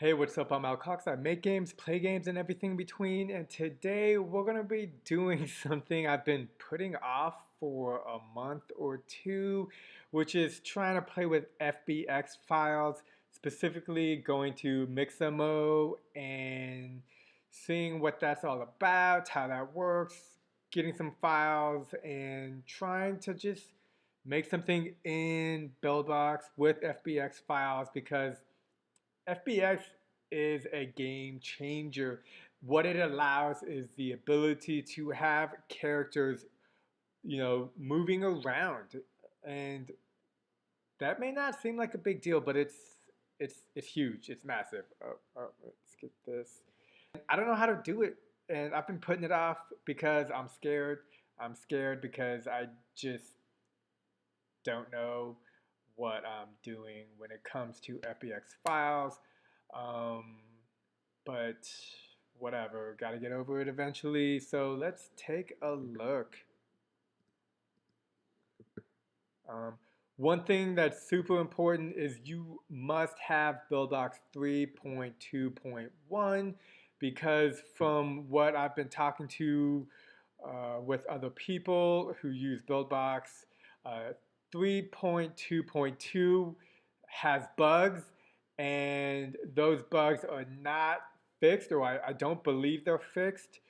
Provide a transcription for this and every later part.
Hey, what's up? I'm Al Cox. I make games, play games, and everything in between. And today we're going to be doing something I've been putting off for a month or two, which is trying to play with FBX files, specifically going to Mixamo and seeing what that's all about, how that works, getting some files, and trying to just make something in Buildbox with FBX files because FBX is a game changer. What it allows is the ability to have characters, moving around, and that may not seem like a big deal, but it's huge. It's massive. Let's get this. I don't know how to do it, and I've been putting it off because I'm scared. I'm scared because I just don't know what I'm doing when it comes to FBX files. Um, but whatever, got to get over it eventually. So let's take a look. Um, One thing that's super important is you must have Buildbox 3.2.1 because from what I've been talking to with other people who use Buildbox, 3.2.2 has bugs, and those bugs are not fixed, or I don't believe they're fixed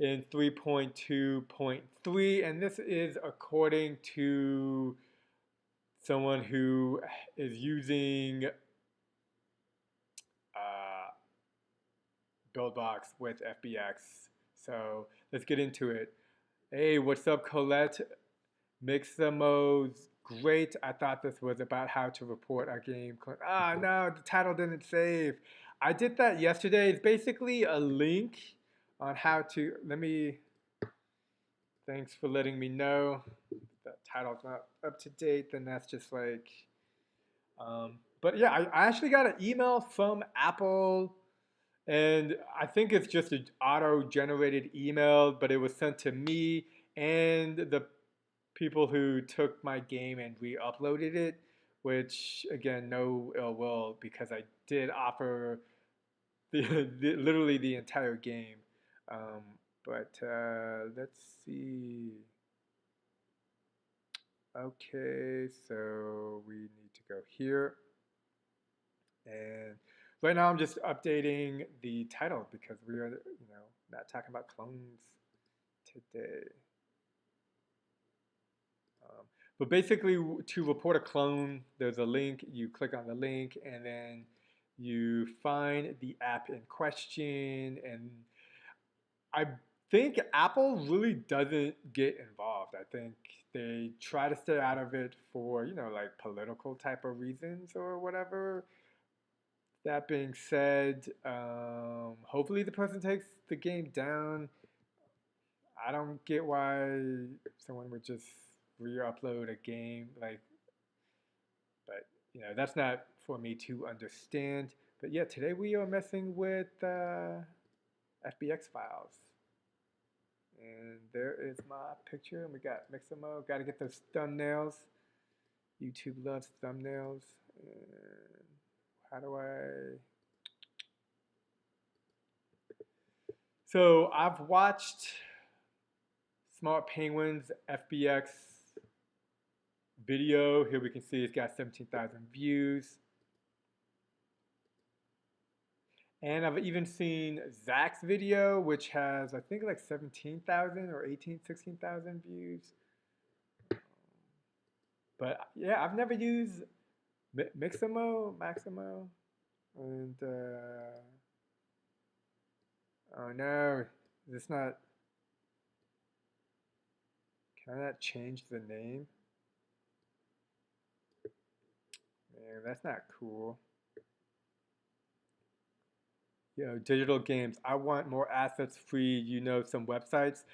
in 3.2.3, and this is according to someone who is using Buildbox with FBX. So let's get into it. Hey, what's up, Colette? Mixamo's great. I thought this was about how to report a game. Ah, no, the title didn't save. I did that yesterday. It's basically a link on how to. Thanks for letting me know that title's not up to date. Then that's just like. But yeah, I actually got an email from Apple, and I think it's just an auto-generated email, but it was sent to me and the people who took my game and re-uploaded it, which again, no ill will because I did offer literally the entire game. Um, but let's see. Okay, so we need to go here. And right now I'm just updating the title because we are, not talking about clones today. But basically, to report a clone, there's a link. You click on the link, and then you find the app in question. And I think Apple really doesn't get involved. I think they try to stay out of it for, like political type of reasons or whatever. That being said, hopefully the person takes the game down. I don't get why someone would just re-upload a game like, but that's not for me to understand. But yeah, today we are messing with FBX files, and there is my picture, and we got Mixamo. Got to get those thumbnails. YouTube loves thumbnails. And how do I? So I've watched Smart Penguin's FBX video. Here we can see it's got 17,000 views. And I've even seen Zach's video, which has, I think, like 17,000 or 18, 16,000 views. But yeah, I've never used Maximo. And, oh no, it's not, can I not change the name? Man, that's not cool. Digital games. I want more assets free, some websites.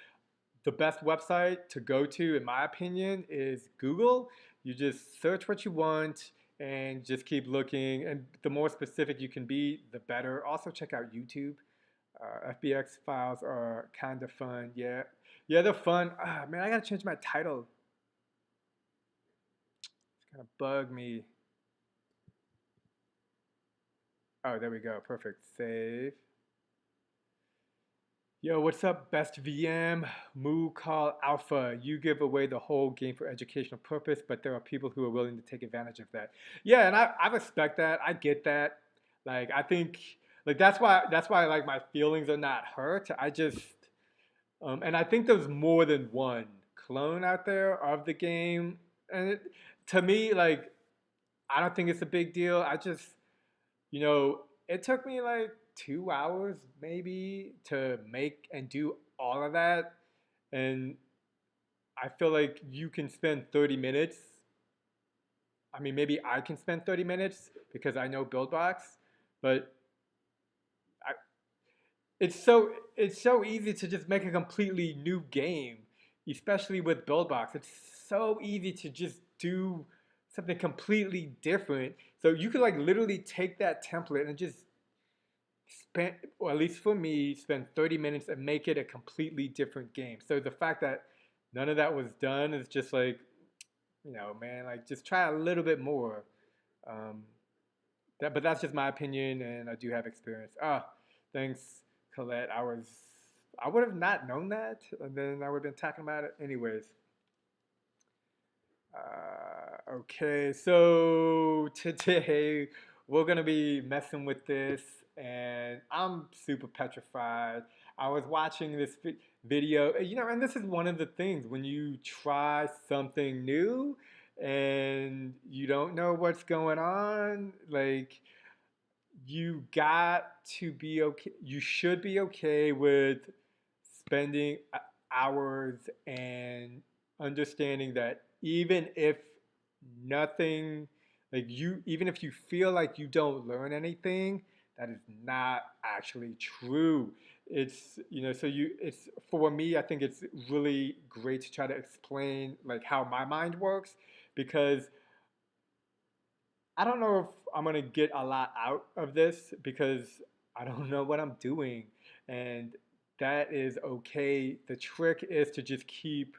The best website to go to, in my opinion, is Google. You just search what you want and just keep looking. And the more specific you can be, the better. Also, check out YouTube. FBX files are kind of fun. Yeah, they're fun. Ah, man, I gotta change my title. It's gonna bug me. Oh, there we go. Perfect. Save. Yo, what's up, best VM? Moo call alpha. You give away the whole game for educational purpose, but there are people who are willing to take advantage of that. Yeah, and I respect that. I get that. Like I think like that's why like my feelings are not hurt. I just and I think there's more than one clone out there of the game. And to me, like I don't think it's a big deal. I just it took me like 2 hours maybe to make and do all of that. And I feel like you can spend 30 minutes. I mean, maybe I can spend 30 minutes because I know Buildbox, but I, it's so easy to just make a completely new game, especially with Buildbox. It's so easy to just do something completely different. So you could like literally take that template and just spend, or at least for me, spend 30 minutes and make it a completely different game. So the fact that none of that was done is just like, man, like just try a little bit more. Um, but that's just my opinion, and I do have experience. Thanks, Colette. I would have not known that, and then I would have been talking about it anyways. Okay, so today we're gonna be messing with this, and I'm super petrified. I was watching this video, and this is one of the things when you try something new and you don't know what's going on, like you got to be okay. You should be okay with spending hours and understanding that even if nothing, like even if you feel like you don't learn anything, that is not actually true. It's for me, I think it's really great to try to explain like how my mind works because I don't know if I'm gonna get a lot out of this because I don't know what I'm doing, and that is okay. The trick is to just keep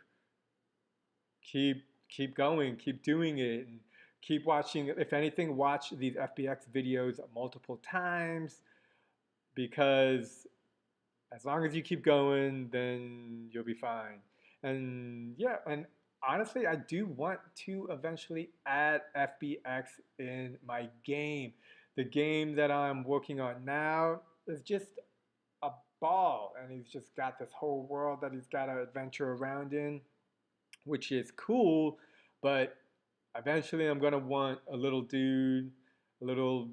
going, keep doing it, and keep watching. If anything, watch these FBX videos multiple times because as long as you keep going, then you'll be fine. And yeah, and honestly, I do want to eventually add FBX in my game. The game that I'm working on now is just a ball, and he's just got this whole world that he's got to adventure around in, which is cool. But eventually, I'm gonna want a little dude, a little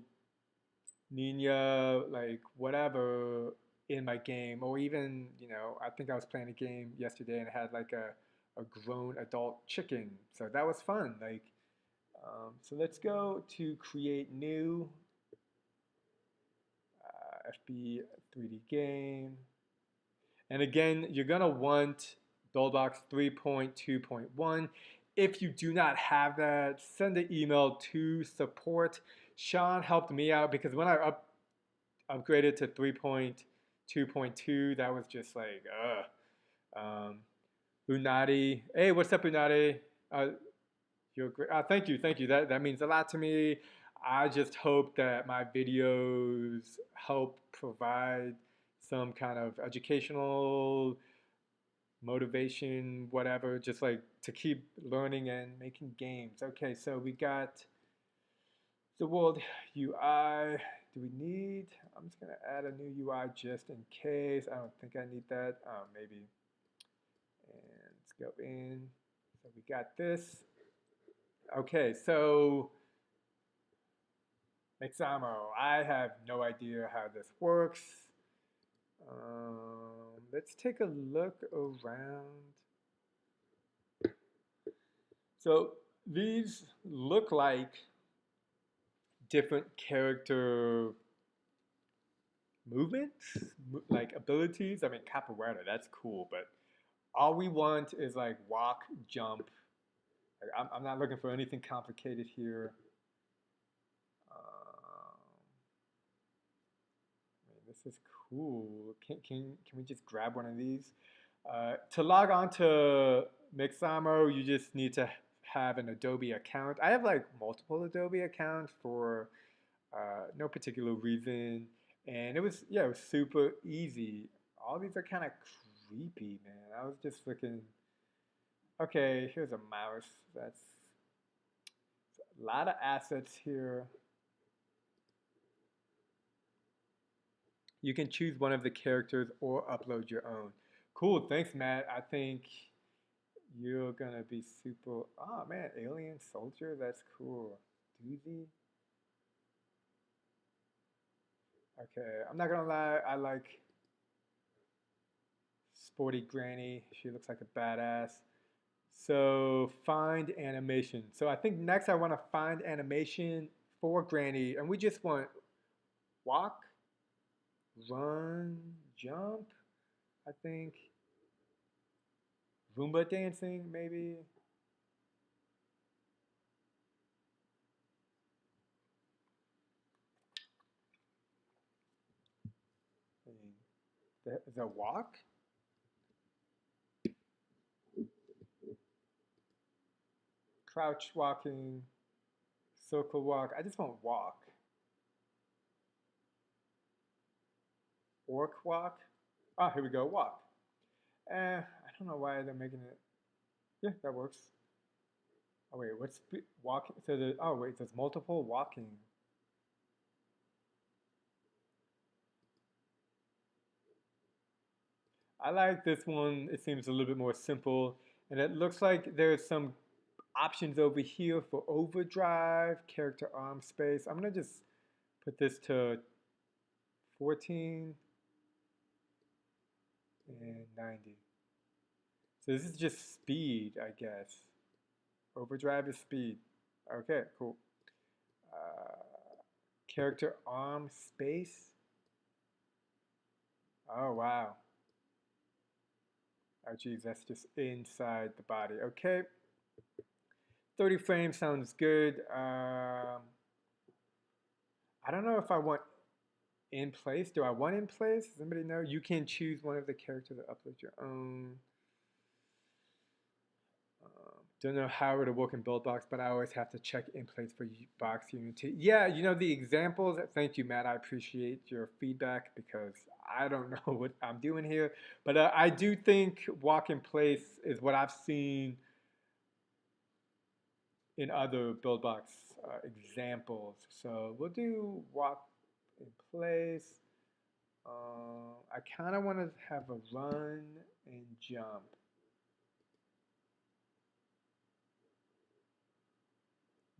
Nina, like whatever in my game, or even, I think I was playing a game yesterday and it had like a grown adult chicken. So that was fun. Like, so let's go to create new FB 3D game. And again, you're gonna want Buildbox 3.2.1. If you do not have that, send an email to support. Sean helped me out because when I upgraded to 3.2.2, that was just like, Unati. Hey, what's up, Unati? Uh, you're great. Thank you. That means a lot to me. I just hope that my videos help provide some kind of educational motivation, whatever, just like to keep learning and making games. Okay, so we got the world UI. Do we need? I'm just gonna add a new UI just in case. I don't think I need that. Maybe. And let's go in. So we got this. Okay, so Mixamo. I have no idea how this works. Let's take a look around. So these look like different character movements, like abilities. I mean, capoeira, that's cool, but all we want is like walk, jump. Like, I'm not looking for anything complicated here. I mean, this is cool. Can we just grab one of these? To log on to Mixamo, you just need to have an Adobe account. I have like multiple Adobe accounts for No particular reason. And it was, yeah, it was super easy. All these are kind of creepy, man. I was just looking, okay, here's a mouse. That's a lot of assets here. You can choose one of the characters or upload your own. Cool, thanks, Matt. I think you're gonna be super. Oh man, alien soldier. That's cool. Doozy. Okay, I'm not gonna lie. I like sporty granny. She looks like a badass. So find animation. So I think next I want to find animation for granny, and we just want walk, run, jump. I think Roomba dancing maybe. I mean, the walk, crouch walking, circle walk. I just want walk. Orc walk. Ah, here we go. Walk. I don't know why they're making it. Yeah, that works. Oh wait, what's walking? So oh wait, there's multiple walking. I like this one. It seems a little bit more simple, and it looks like there's some options over here for overdrive, character arm space. I'm gonna just put this to 14 and 90. So this is just speed, I guess. Overdrive is speed. Okay, cool. Character arm space. Oh, wow. Oh, geez, that's just inside the body. Okay. 30 frames sounds good. I don't know if I want in place. Do I want in place? Does anybody know? You can choose one of the characters to upload your own. Don't know how it'll work in Buildbox, but I always have to check in place for box Unity. Yeah, you know, the examples, thank you, Matt. I appreciate your feedback because I don't know what I'm doing here. But I do think walk in place is what I've seen in other Buildbox examples. So we'll do walk in place. I kind of want to have a run and jump.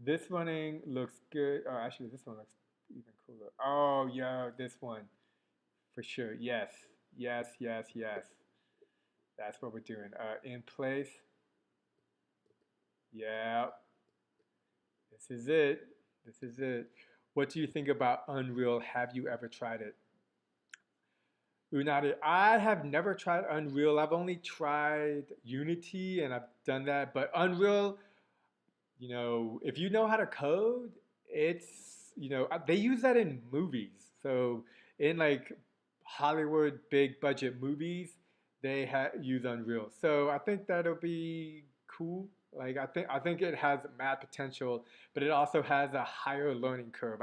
This running looks good. Oh, actually, this one looks even cooler. Oh, yo, this one. For sure. Yes. Yes, yes, yes. That's what we're doing. In place. Yeah. This is it. This is it. What do you think about Unreal? Have you ever tried it? Unati, I have never tried Unreal. I've only tried Unity and I've done that. But Unreal, you know, if you know how to code, it's, you know, they use that in movies. So in like Hollywood big budget movies, they use Unreal. So I think that'll be cool. Like I think it has mad potential, but it also has a higher learning curve.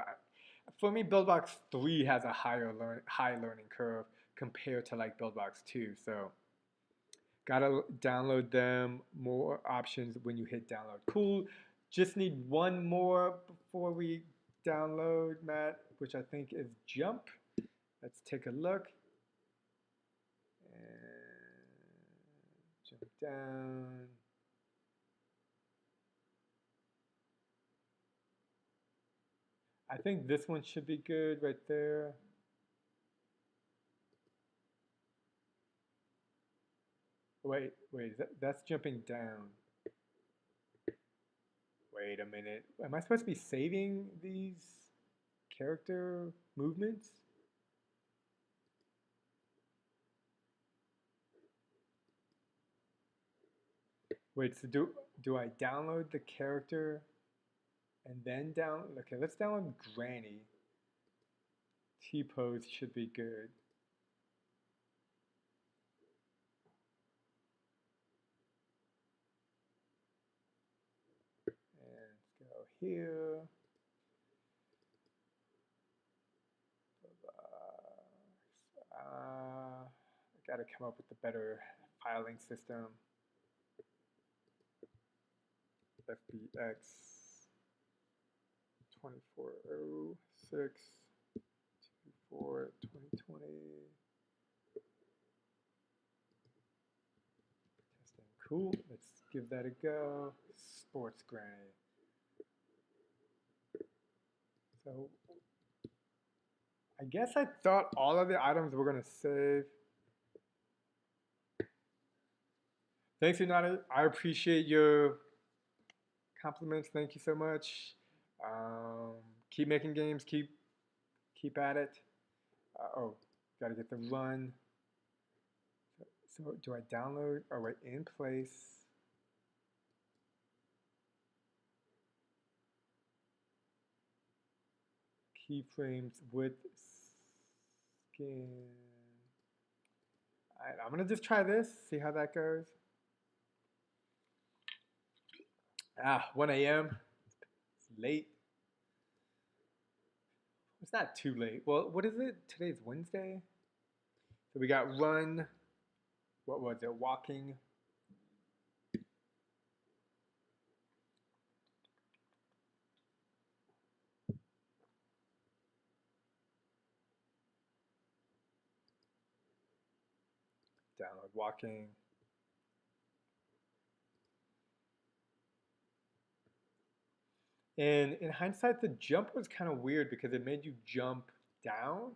For me, Buildbox 3 has a high learning curve compared to like Buildbox 2. So gotta download them. More options when you hit download. Cool. Just need one more before we download, Matt, which I think is jump. Let's take a look. And jump down. I think this one should be good right there. Wait, that's jumping down. Wait a minute. Am I supposed to be saving these character movements? Wait, so do I download the character and then okay, let's download Granny. T-pose should be good. And let's go here. Got to come up with a better filing system. Fbx 2406 24 2020 testing. Cool. Let's give that a go. Sports granny. So I guess I thought all of the items were gonna save. Thanks, United. I appreciate your compliments. Thank you so much. Keep making games. Keep at it. Oh, gotta get the run. So do I download? Oh wait, in place. Keyframes with skin. All right, I'm gonna just try this. See how that goes. 1 a.m. It's late. It's not too late. Well, what is it? Today's Wednesday. So we got run. What was it? Walking. Download walking. And in hindsight, the jump was kind of weird because it made you jump down.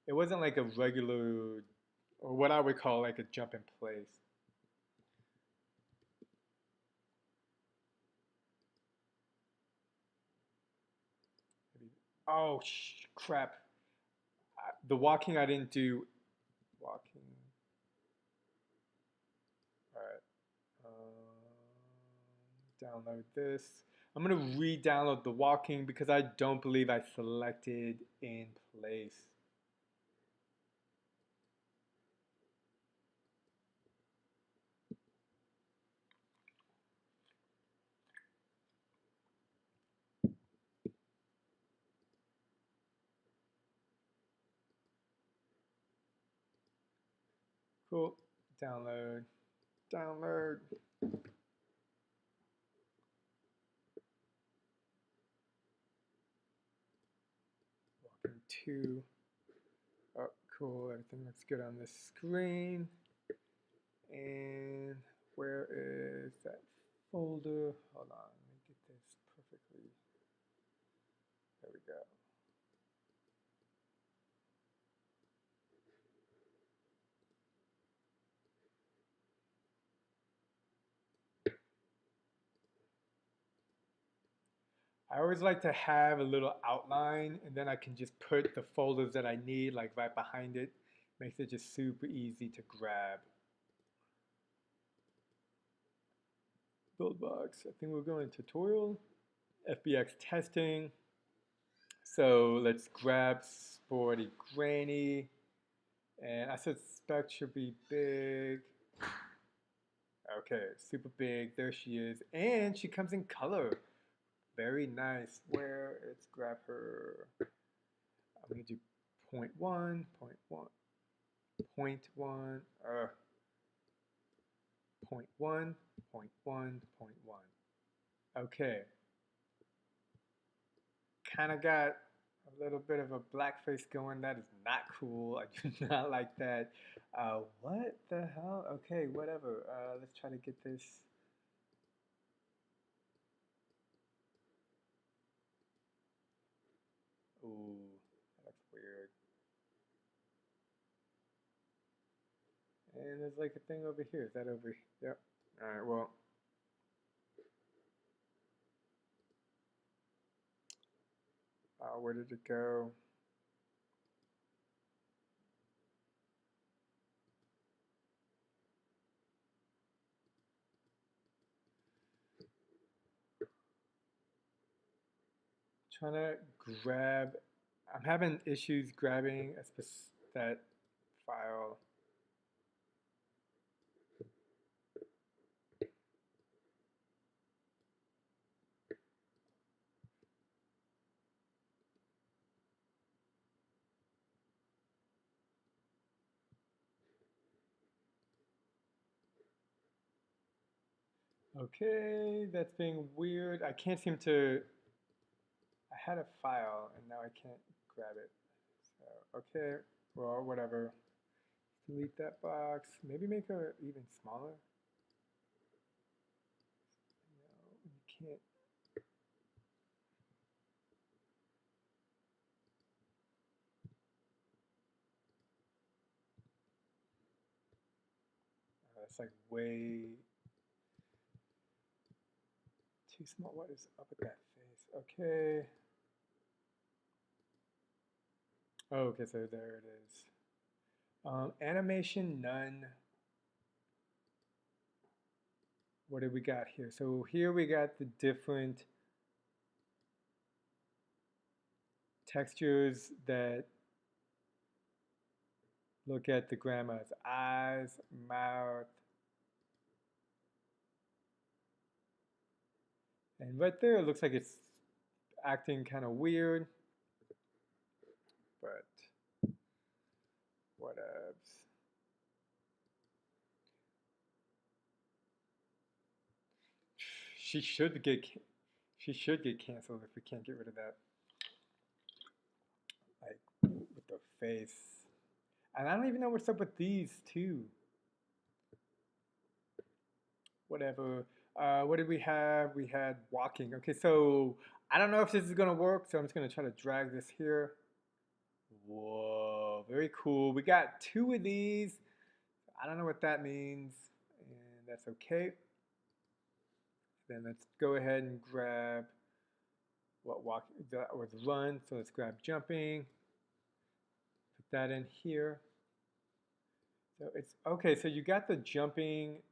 It wasn't like a regular, or what I would call like a jump in place. Oh, crap. The walking I didn't do. Walking. All right. Download this. I'm going to re-download the walking because I don't believe I selected in place. Cool. Download. Download. Walking 2. Oh, cool. Everything looks good on this screen. And where is that folder? Hold on. Let me get this perfectly. There we go. I always like to have a little outline and then I can just put the folders that I need like right behind it. Makes it just super easy to grab. Buildbox, I think we're going tutorial. Fbx testing. So let's grab Sporty Granny. And I suspect she'll be big. Okay, super big. There she is. And she comes in color. Very nice. Where? Let's grab her. I'm going to do 0.1, 0.1, 0.1, 0.1, 0.1, 0.1. Okay. Kind of got a little bit of a blackface going. That is not cool. I do not like that. What the hell? Okay, whatever. Let's try to get this. Ooh, that looks weird. And there's like a thing over here. Is that over here? Yep. Alright, well. Where did it go? Trying to grab. I'm having issues grabbing that file. Okay, that's being weird. I can't seem to, I had a file and now I can't grab it. So, okay, well, whatever. Delete that box. Maybe make her even smaller. No, you can't. It's like way too small. What is up with that face? Okay. Oh, okay, so there it is. Animation none. What did we got here? So here we got the different textures that look at the grandma's eyes, mouth, and right there it looks like it's acting kind of weird, but whatevs. She should get she should get canceled if we can't get rid of that, like with the face. And I don't even know what's up with these two. Whatever. What did we have? We had walking. Okay, so I don't know if this is gonna work, so I'm just gonna try to drag this here. Whoa, very cool. We got two of these. I don't know what that means, and that's okay. Then let's go ahead and grab what walk that was run. So let's grab jumping. Put that in here. So it's okay. So you got the jumping.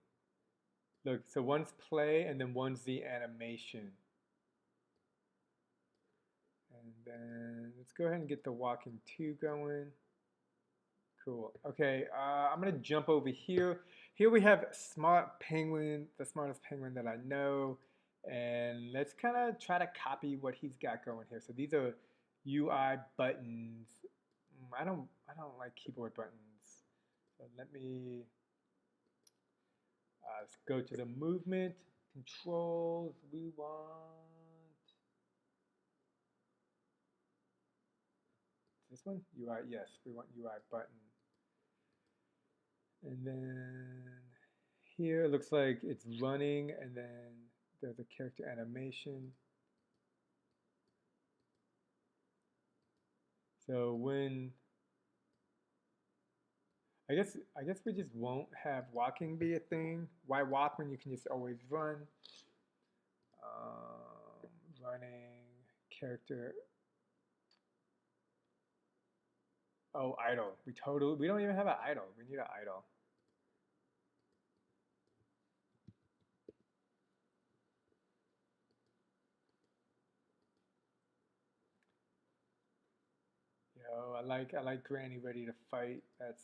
Look, so one's play and then one's the animation. And then let's go ahead and get the walking 2 going. Cool. Okay, I'm gonna jump over here. Here we have Smart Penguin, the smartest penguin that I know. And let's kind of try to copy what he's got going here. So these are UI buttons. I don't like keyboard buttons. So let me let's go to the movement controls. We want this one? UI, yes, we want UI button. And then here it looks like it's running and then there's a character animation. So when I guess we just won't have walking be a thing. Why walk when you can just always run? Running character. Oh, idle. We don't even have an idle. We need an idle. Yo, I like Granny ready to fight. That's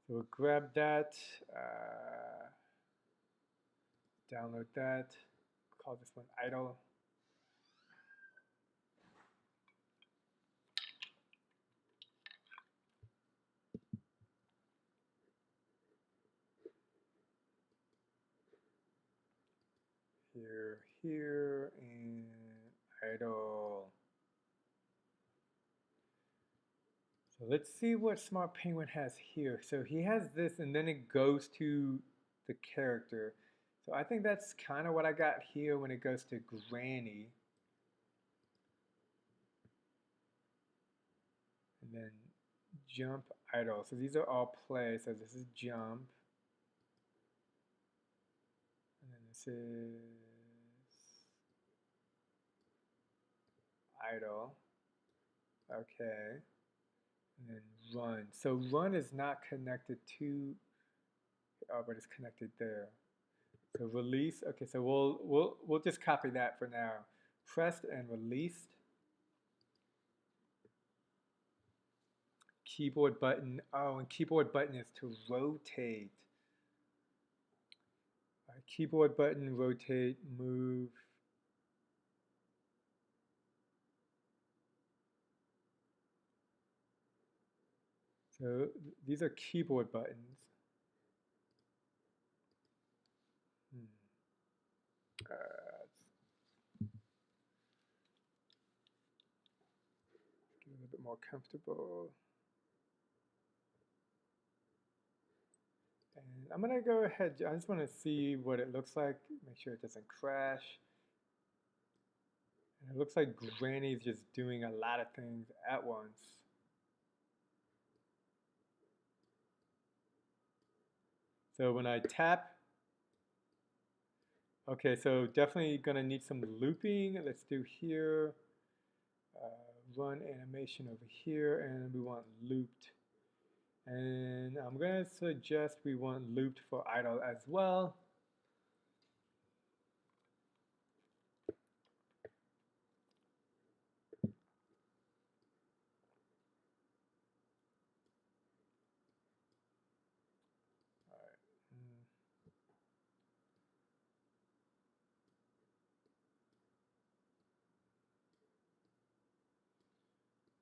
so we'll grab that. Download that. Call this one idle. Here, and idle. So let's see what Smart Penguin has here. So he has this, and then it goes to the character. So I think that's kind of what I got here when it goes to Granny. And then jump, idle. So these are all play. So this is jump. And then this is idle. Okay. And then run. So run is not connected to, oh, but it's connected there. So release. Okay, so we'll just copy that for now. Pressed and released. Keyboard button. Oh, and keyboard button is to rotate. Keyboard button, rotate, move. So these are keyboard buttons. little bit more comfortable. And I'm gonna go ahead, I just wanna see what it looks like, make sure it doesn't crash. And it looks like Granny's just doing a lot of things at once. So when I tap, okay, so definitely gonna need some looping. Let's do here, run animation over here, and we want looped. And I'm gonna suggest we want looped for idle as well.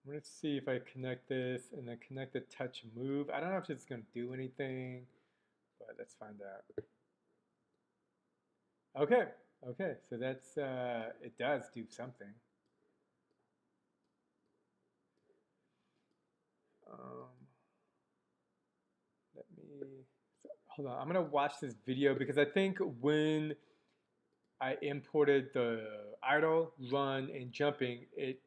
I'm gonna see if I connect this and then connect the touch move. I don't know if it's gonna do anything, but let's find out. Okay, okay, so that's, it does do something. Let me, hold on, I'm gonna watch this video because I think when I imported the idle, run, and jumping, it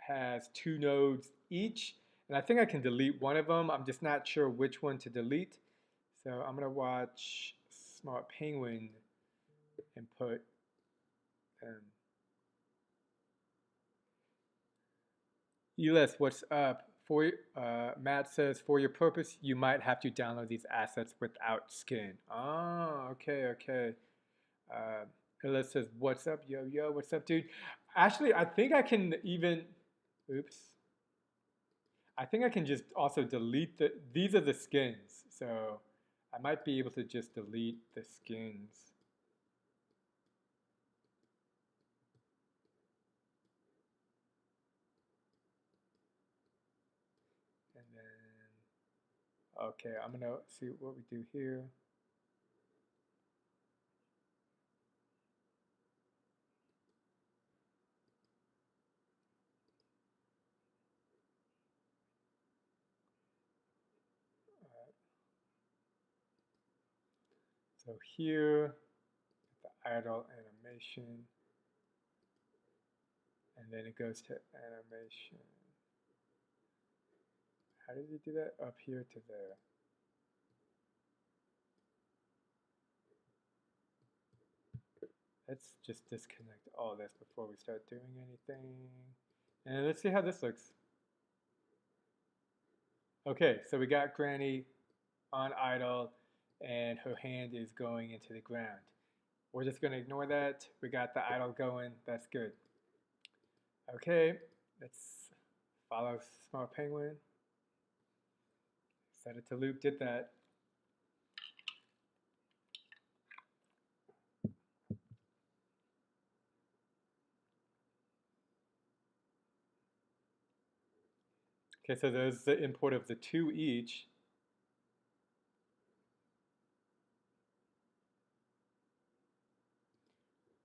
has 2 nodes each, and I think I can delete one of them. I'm just not sure which one to delete. So I'm gonna watch Smart Penguin input. Elis, what's up? Matt says, for your purpose, you might have to download these assets without skin. Oh, okay, okay. Elis says, what's up, yo, yo, what's up, dude? Actually, I think I can even, oops. I think I can just also delete these are the skins. So I might be able to just delete the skins. And then, okay, I'm gonna see what we do here. So here, the idle animation, and then it goes to animation. How did you do that? Up here to there. Let's just disconnect all this before we start doing anything. And let's see how this looks. Okay, so we got Granny on idle, and her hand is going into the ground. We're just going to ignore that. We got the idle going. That's good. Okay, let's follow Smart Penguin. Set it to loop, did that. Okay, so there's the import of the 2 each.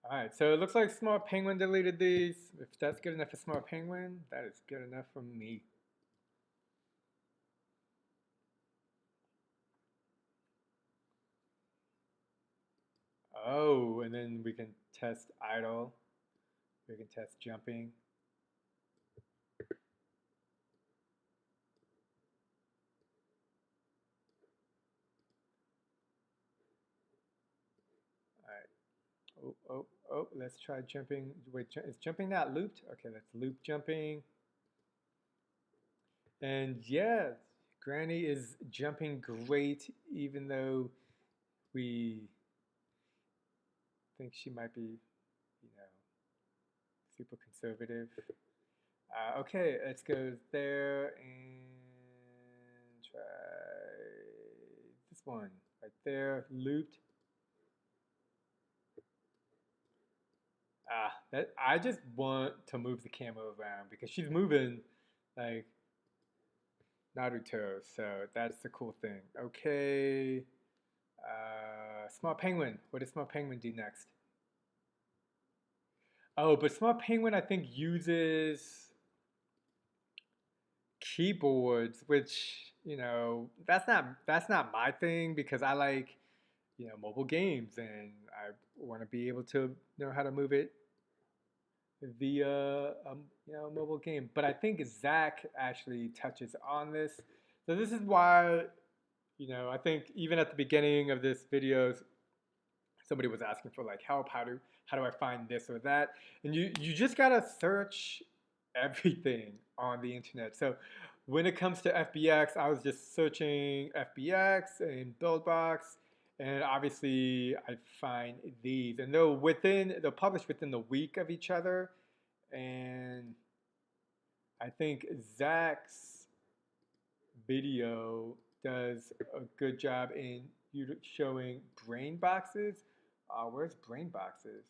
All right, so it looks like Smart Penguin deleted these. If that's good enough for Smart Penguin, that is good enough for me. Oh, and then we can test idle. We can test jumping. All right. Oh, oh, oh, let's try jumping. Wait, is jumping not looped? Okay, let's loop jumping. And yeah, Granny is jumping great, even though we think she might be, you know, super conservative. Okay, let's go there and try this one right there, looped. That I just want to move the camera around because she's moving like Naruto, so that's the cool thing. Okay, Smart Penguin. What does Smart Penguin do next? Oh, but Smart Penguin I think uses keyboards, which, you know, that's not my thing because I like, you know, mobile games and I want to be able to know how to move it via you know, mobile game. But I think Zach actually touches on this. So this is why, you know, I think even at the beginning of this video, somebody was asking for like help. How do I find this or that? And you just gotta search everything on the internet. So when it comes to FBX, I was just searching FBX and Buildbox, and obviously I find these, and they're published within the week of each other, and I think Zach's video does a good job in you showing brain boxes. Where's brain boxes?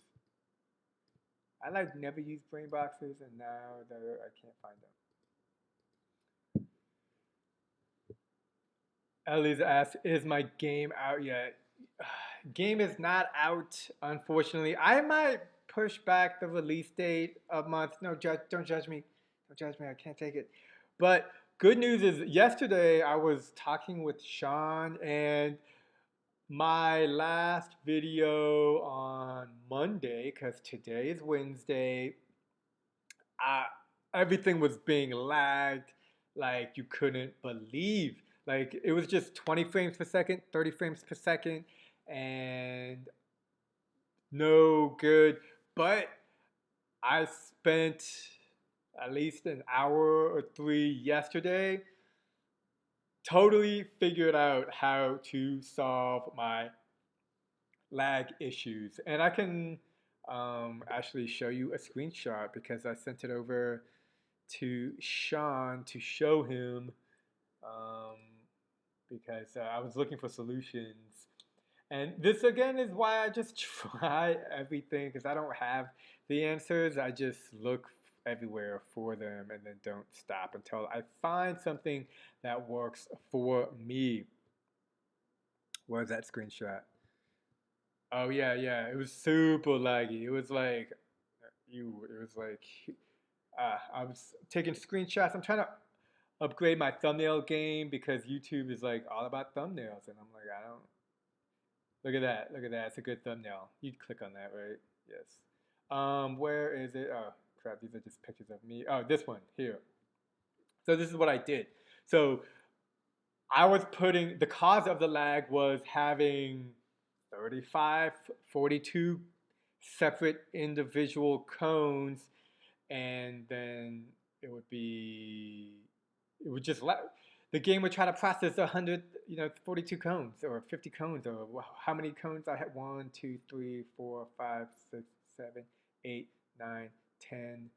I like never used brain boxes, and now I can't find them. Ellie's asked, "Is my game out yet?" Game is not out, unfortunately. I might push back the release date a month. No, don't judge me. Don't judge me. I can't take it. But good news is, yesterday I was talking with Sean, and my last video on Monday, because today is Wednesday, I, everything was being lagged like you couldn't believe. Like it was just 20 frames per second, 30 frames per second, and no good. But I spent at least an hour or three yesterday totally figured out how to solve my lag issues. And I can actually show you a screenshot because I sent it over to Sean to show him um, because I was looking for solutions. And this again is why I just try everything because I don't have the answers. I just look everywhere for them and then don't stop until I find something that works for me. Where's that screenshot? Oh yeah, yeah. It was super laggy. It was like it was like I was taking screenshots. I'm trying to upgrade my thumbnail game because YouTube is like all about thumbnails, and I'm like, I don't. Look at that. Look at that. It's a good thumbnail. You'd click on that, right? Yes. Where is it? Oh crap! These are just pictures of me. Oh, this one here. So this is what I did. So I was putting the cause of the lag was having 35, 42 separate individual cones, and then it would be, it would just let, the game would try to process 100, you know, 42 cones or 50 cones or how many cones I had. 1, 2, 3, 4, 5, 6, 7, 8, 9, 10,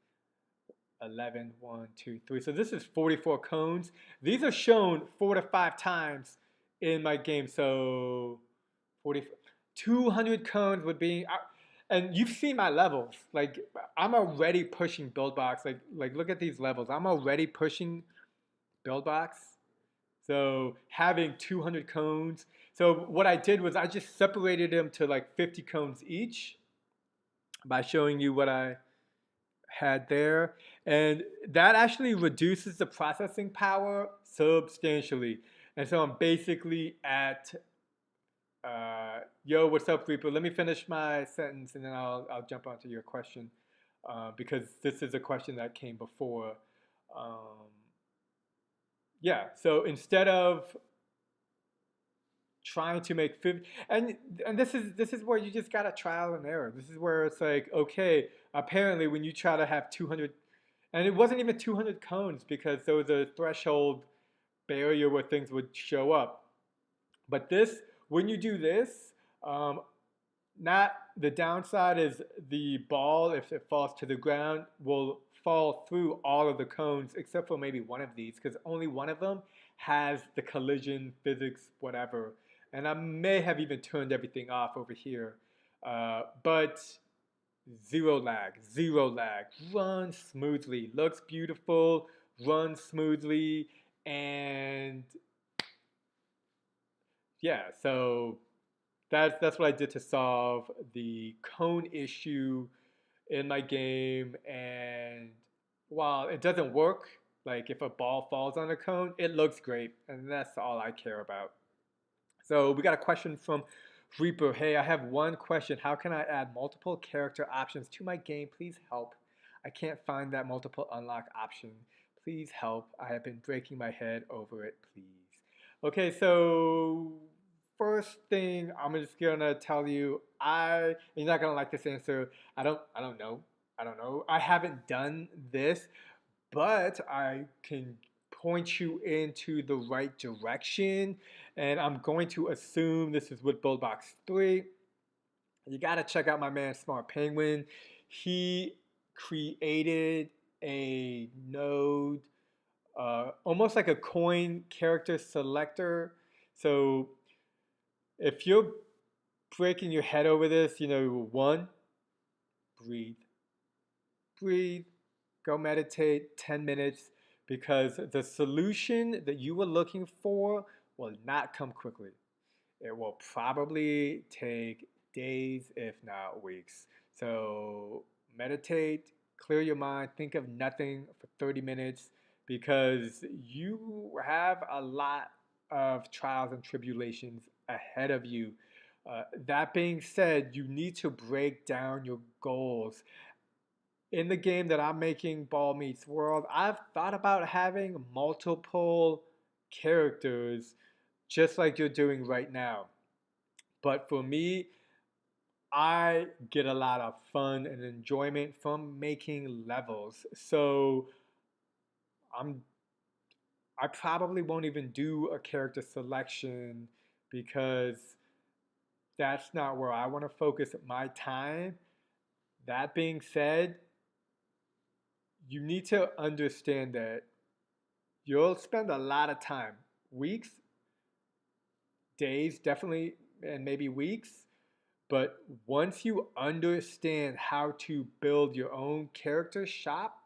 11, 1, 2, 3. So this is 44 cones. These are shown 4 to 5 times in my game. So 40, 200 cones would be, and you've seen my levels. Like I'm already pushing Buildbox. Like look at these levels. I'm already pushing Buildbox. So having 200 cones. So what I did was I just separated them to like 50 cones each by showing you what I had there. And that actually reduces the processing power substantially. And so I'm basically at, yo, what's up, Reaper? Let me finish my sentence and then I'll jump onto your question because this is a question that came before. Um, yeah, so instead of trying to make 50, and this is where you just gotta trial and error. This is where it's like, okay, apparently when you try to have 200, and it wasn't even 200 cones because there was a threshold barrier where things would show up. But this, when you do this, um, not the downside is the ball, if it falls to the ground, will fall through all of the cones except for maybe one of these because only one of them has the collision physics, whatever. And I may have even turned everything off over here. But zero lag, zero lag. Runs smoothly, looks beautiful, runs smoothly, and yeah, so that's what I did to solve the cone issue in my game. And while it doesn't work Like if a ball falls on a cone, it looks great, and that's all I care about. So we got a question from Reaper. Hey, I have one question. How can I add multiple character options to my game? Please help. I can't find that multiple unlock option. Please help. I have been breaking my head over it. Please. Okay, so first thing I'm just gonna tell you, you're not gonna like this answer. I don't know. I don't know. I haven't done this, but I can point you into the right direction. And I'm going to assume this is with Buildbox 3. You got to check out my man Smart Penguin. He created a node, almost like a coin character selector. So if you're breaking your head over this, one, breathe, breathe, go meditate 10 minutes, because the solution that you were looking for will not come quickly. It will probably take days, if not weeks. So meditate, clear your mind, think of nothing for 30 minutes, because you have a lot of trials and tribulations ahead of you. That being said, you need to break down your goals. In the game that I'm making, Ball Meets World, I've thought about having multiple characters just like you're doing right now. But for me, I get a lot of fun and enjoyment from making levels. So I'm I probably won't even do a character selection, because that's not where I want to focus my time. That being said, you need to understand that you'll spend a lot of time, weeks, days, definitely, and maybe weeks. But once you understand how to build your own character shop,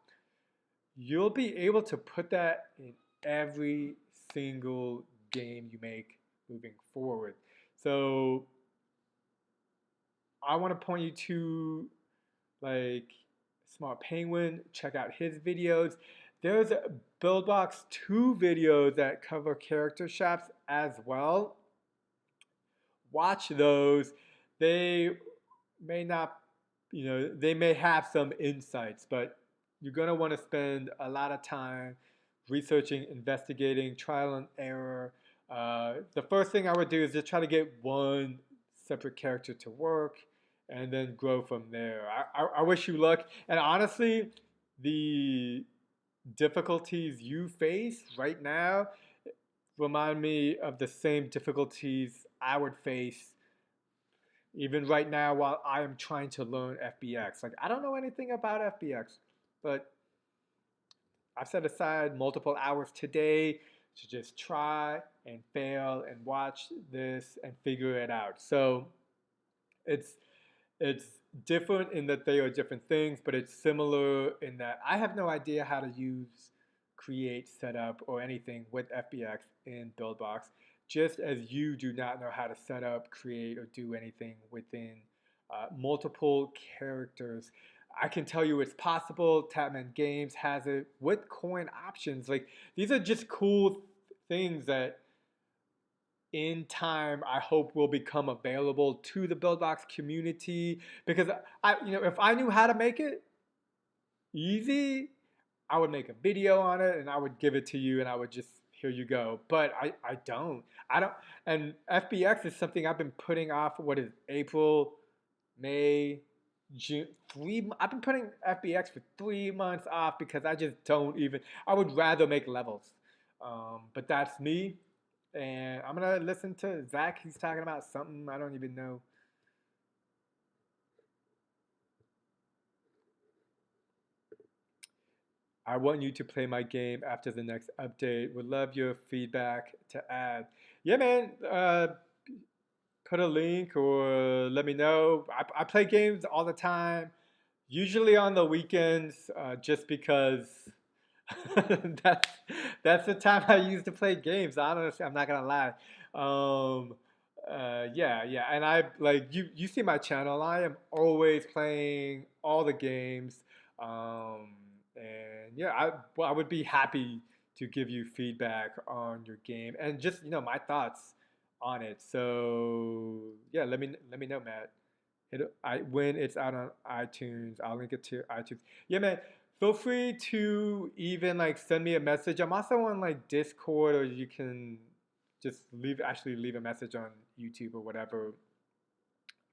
you'll be able to put that in every single game you make moving forward. So I want to point you to, like, Smart Penguin. Check out his videos. There's a Buildbox 2 videos that cover character shops as well. Watch those. They may not, they may have some insights, but you're going to want to spend a lot of time researching, investigating, trial and error. The first thing I would do is just try to get one separate character to work and then grow from there. I wish you luck. And honestly, the difficulties you face right now remind me of the same difficulties I would face even right now while I am trying to learn FBX. Like, I don't know anything about FBX, but I've set aside multiple hours today to just try and fail and watch this and figure it out. So it's it's different in that they are different things, but it's similar in that I have no idea how to use, create, setup, or anything with FBX in Buildbox, just as you do not know how to set up, create, or do anything within multiple characters. I can tell you it's possible. Tapman Games has it with coin options. Like, these are just cool things that in time I hope will become available to the Buildbox community, because if I knew how to make it easy, I would make a video on it and I would give it to you and I would just, here you go. But I don't. I don't. And FBX is something I've been putting off. What is April, May, June? I've been putting FBX for 3 months off because I just don't even. I would rather make levels. But that's me. And I'm gonna listen to Zach. He's talking about something I don't even know. I want you to play my game after the next update. Would love your feedback to add. Yeah, man. Put a link or let me know. I play games all the time, usually on the weekends, just because that's that's the time I use to play games. Honestly, I'm not gonna lie. Um, yeah, yeah, and I like you see my channel. I am always playing all the games. Um, And yeah, well, I would be happy to give you feedback on your game and just my thoughts on it. So yeah, let me know, Matt. When it's out on iTunes, I'll link it to iTunes. Yeah, man. Feel free to even like send me a message. I'm also on like Discord, or you can just leave a message on YouTube or whatever.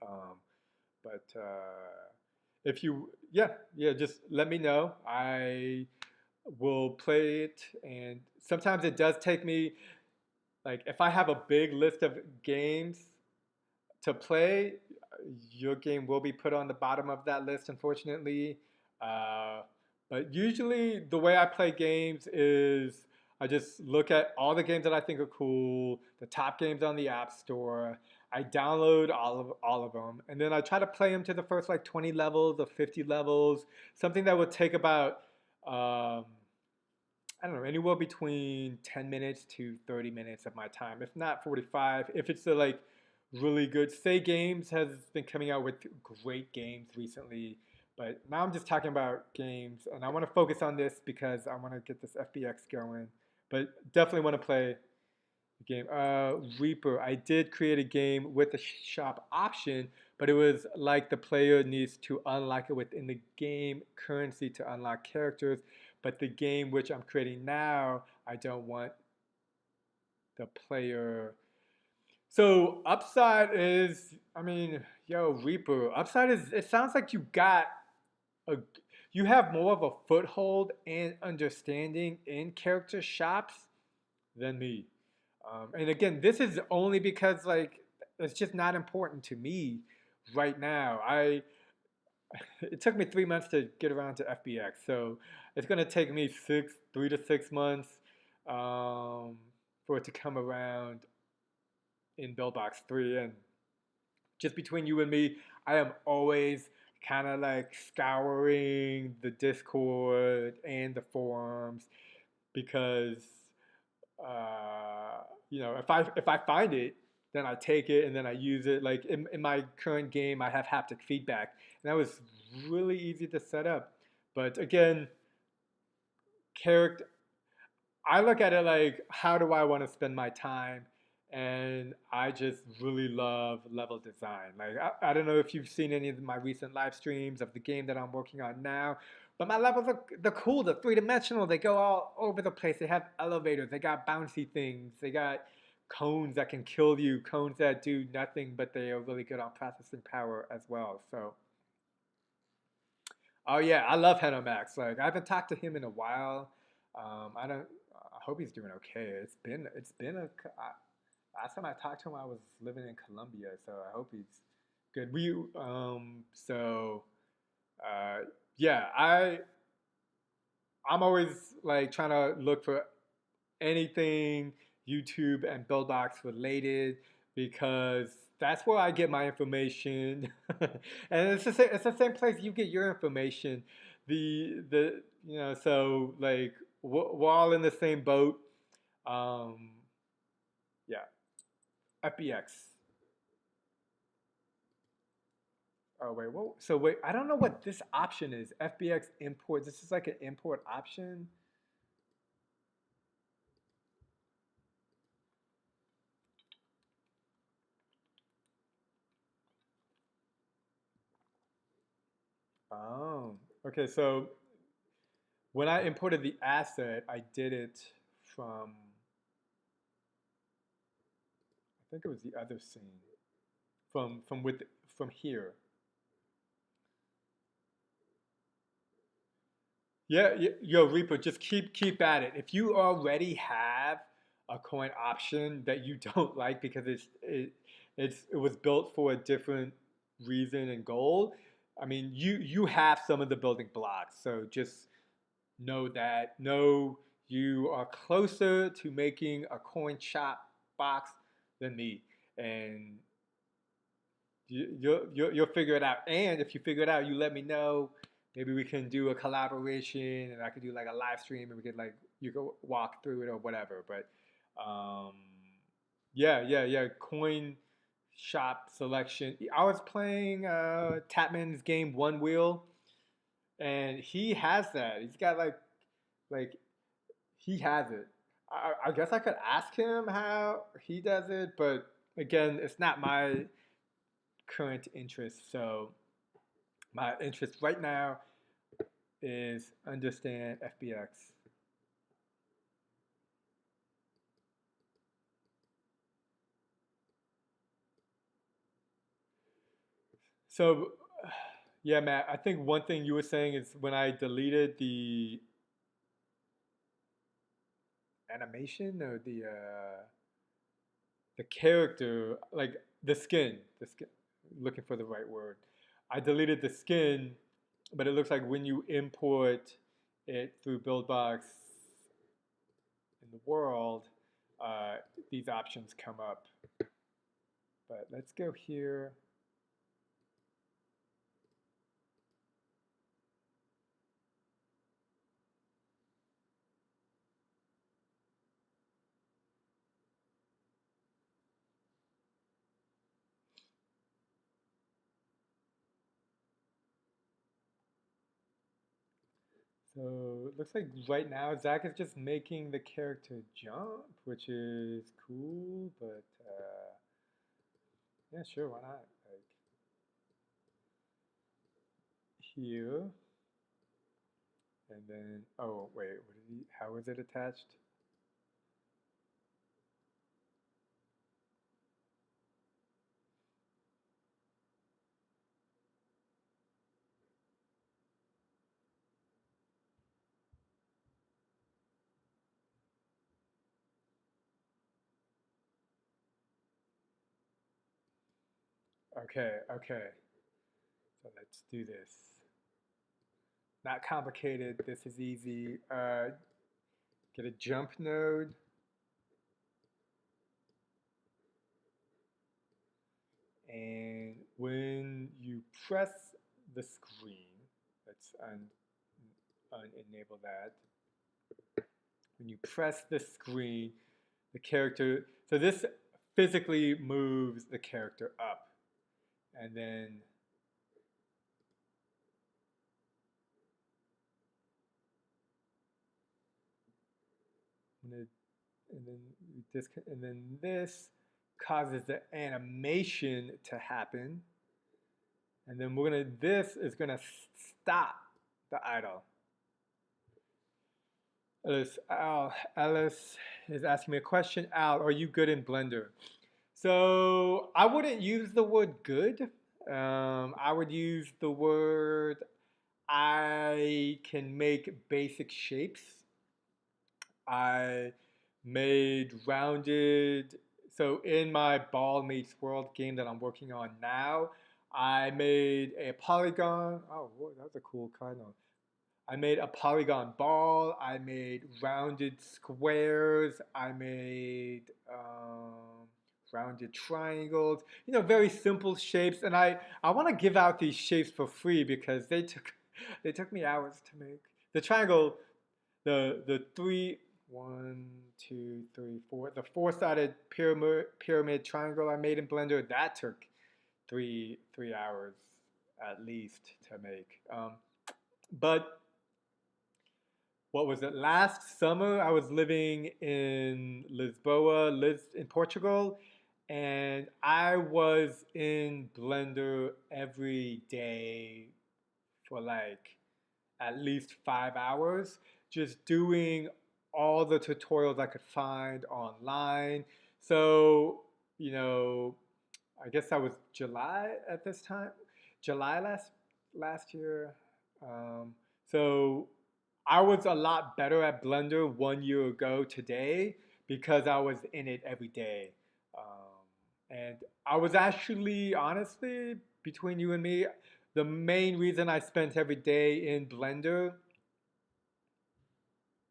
Um, but if you, yeah, just let me know. I will play it, and sometimes it does take me like if I have a big list of games to play, your game will be put on the bottom of that list, unfortunately. Uh, but usually, the way I play games is I just look at all the games that I think are cool, the top games on the App Store. I download all of them, and then I try to play them to the first like 20 levels or 50 levels, something that would take about um, I don't know, anywhere between 10 minutes to 30 minutes of my time, if not 45. If it's a like really good, Say Games has been coming out with great games recently, but now I'm just talking about games, and I want to focus on this because I want to get this FBX going, but definitely want to play the game. Reaper, I did create a game with the shop option, but it was like the player needs to unlock it within the game currency to unlock characters. But the game which I'm creating now, I don't want the player. So upside is, I mean, yo, Reaper. Upside is. It sounds like a, you have more of a foothold and understanding in character shops than me. And again, this is only because like it's just not important to me right now. It took me 3 months to get around to FBX, so it's gonna take me 3 to 6 months for it to come around in Buildbox 3. And just between you and me, I am always kind of like scouring the Discord and the forums because if I find it, then I take it and then I use it. Like in my current game, I have haptic feedback, and that was really easy to set up. But again, character. I look at it like, how do I want to spend my time? And I just really love level design. Like I don't know if you've seen any of my recent live streams of the game that I'm working on now, but my levels are they're cool. They're 3 dimensional. They go all over the place. They have elevators. They got bouncy things. They got cones that can kill you. Cones that do nothing, but they are really good on processing power as well. So, oh yeah, I love Max. Like I haven't talked to him in a while. I don't. I hope he's doing okay. It's been last time I talked to him, I was living in Colombia, so I hope he's good. So uh, yeah, I'm always like trying to look for anything YouTube and Buildbox related because that's where I get my information, and it's the same place you get your information. So like we're all in the same boat. Um, yeah, FBX. Oh wait, what? So wait, I don't know what this option is. FBX import. This is like an import option. Oh, okay. So when I imported the asset, I did it from, I think it was the other scene, from here. Yeah, yo, Reaper, just keep at it. If you already have a coin option that you don't like because it was built for a different reason and goal, I mean, you have some of the building blocks. So just know that. Know you are closer to making a coin shop box than me, and you'll figure it out. And if you figure it out, you let me know. Maybe we can do a collaboration, and I could do like a live stream, and we could like you go walk through it or whatever. But um, yeah. Coin shop selection. I was playing Tapman's game One Wheel, and he has that. He's got like he has it. I guess I could ask him how he does it, but again, it's not my current interest. So my interest right now is understand FBX. So yeah, Matt, I think one thing you were saying is when I deleted the animation or the character, like the skin, looking for the right word. I deleted the skin, but it looks like when you import it through Buildbox in the world, uh, these options come up. But let's go here. So it looks like right now Zach is just making the character jump, which is cool, but yeah, sure, why not? Like here, and then, oh, wait, what did he, how is it attached? Okay, okay, so let's do this. Not complicated, this is easy. Get a jump node, and when you press the screen, let's unenable that. When you press the screen, the character, so this physically moves the character up. And then and then and then this causes the animation to happen. And then this is gonna stop the idle. Alice is asking me a question. Al, are you good in Blender? So I wouldn't use the word good. I would use the word I can make basic shapes. I made rounded. So in my Ball Meets World game that I'm working on now, I made a polygon. Oh, that was a cool kind of. I made a polygon ball. I made rounded squares. I made rounded triangles. You know, very simple shapes. And I want to give out these shapes for free because they took me hours to make. The triangle, the three, one, two, three, four, the four-sided pyramid triangle I made in Blender, that took three hours at least to make. But what was it? Last summer, I was living in Lisboa, in Portugal, and I was in Blender every day for like at least 5 hours, just doing all the tutorials I could find online. So, you know, I guess that was July at this time, July last year. Um, so I was a lot better at Blender 1 year ago today because I was in it every day. And I was actually, honestly, between you and me, the main reason I spent every day in Blender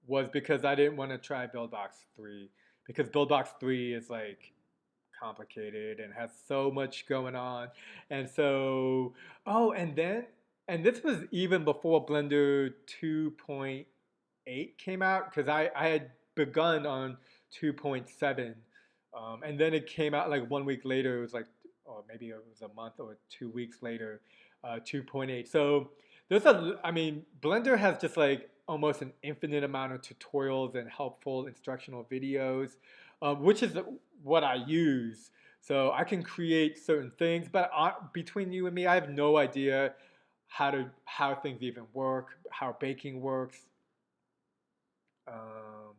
was because I didn't want to try Buildbox 3. Because Buildbox 3 is like complicated and has so much going on. And so, oh, and this was even before Blender 2.8 came out, because I had begun on 2.7. And then it came out like 1 week later. It was like, or maybe it was a month or 2 weeks later, 2.8. So I mean, Blender has just like almost an infinite amount of tutorials and helpful instructional videos, which is what I use. So I can create certain things, but between you and me, I have no idea how things even work, how baking works. Um,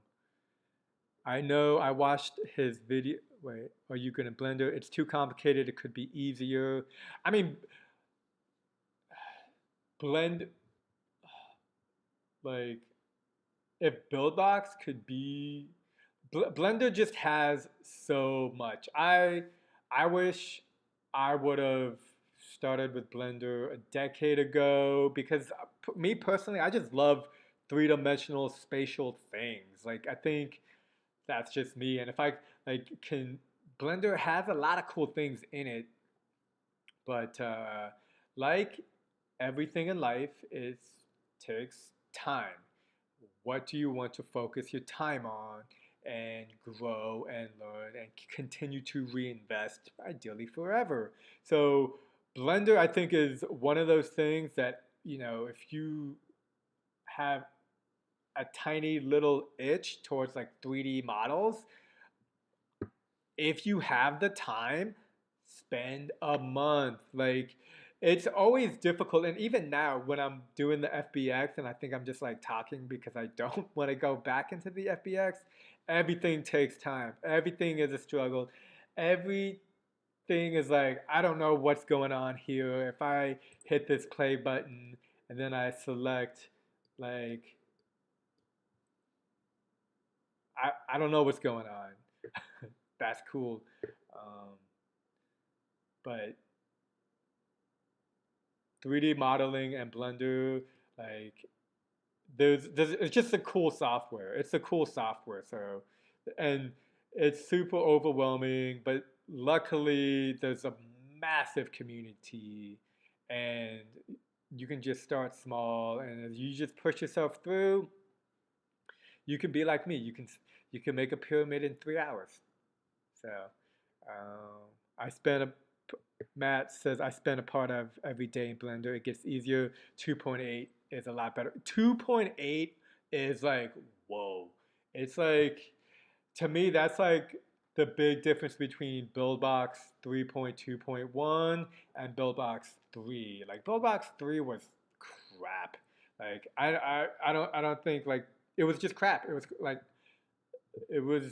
I know I watched his video. Wait, are you gonna Blender? It's too complicated. It could be easier. I mean, blend like if Buildbox could be Blender just has so much. I wish I would have started with Blender a decade ago because me personally, I just love three-dimensional spatial things. Like I think that's just me. And if I like can Blender has a lot of cool things in it, but like everything in life, it takes time. What do you want to focus your time on and grow and learn and continue to reinvest ideally forever? So Blender, I think, is one of those things that, if you have a tiny little itch towards like 3D models, if you have the time, spend a month. Like it's always difficult. And even now when I'm doing the FBX and I think I'm just like talking because I don't want to go back into the FBX, everything takes time. Everything is a struggle. Everything is like, I don't know what's going on here. If I hit this play button and then I select like I don't know what's going on. That's cool. Um, but 3D modeling and Blender, like there's it's just a cool software. It's a cool software. So, and it's super overwhelming, but luckily there's a massive community, and you can just start small, and as you just push yourself through, you can be like me. You can make a pyramid in 3 hours. So, I spent a Matt says I spend a part of every day in Blender. It gets easier. 2.8 is a lot better. 2.8 is like, whoa. It's like, to me, that's like the big difference between Buildbox 3.2.1 and Buildbox 3. Like Buildbox 3 was crap. Like I don't think like it was just crap. It was like it was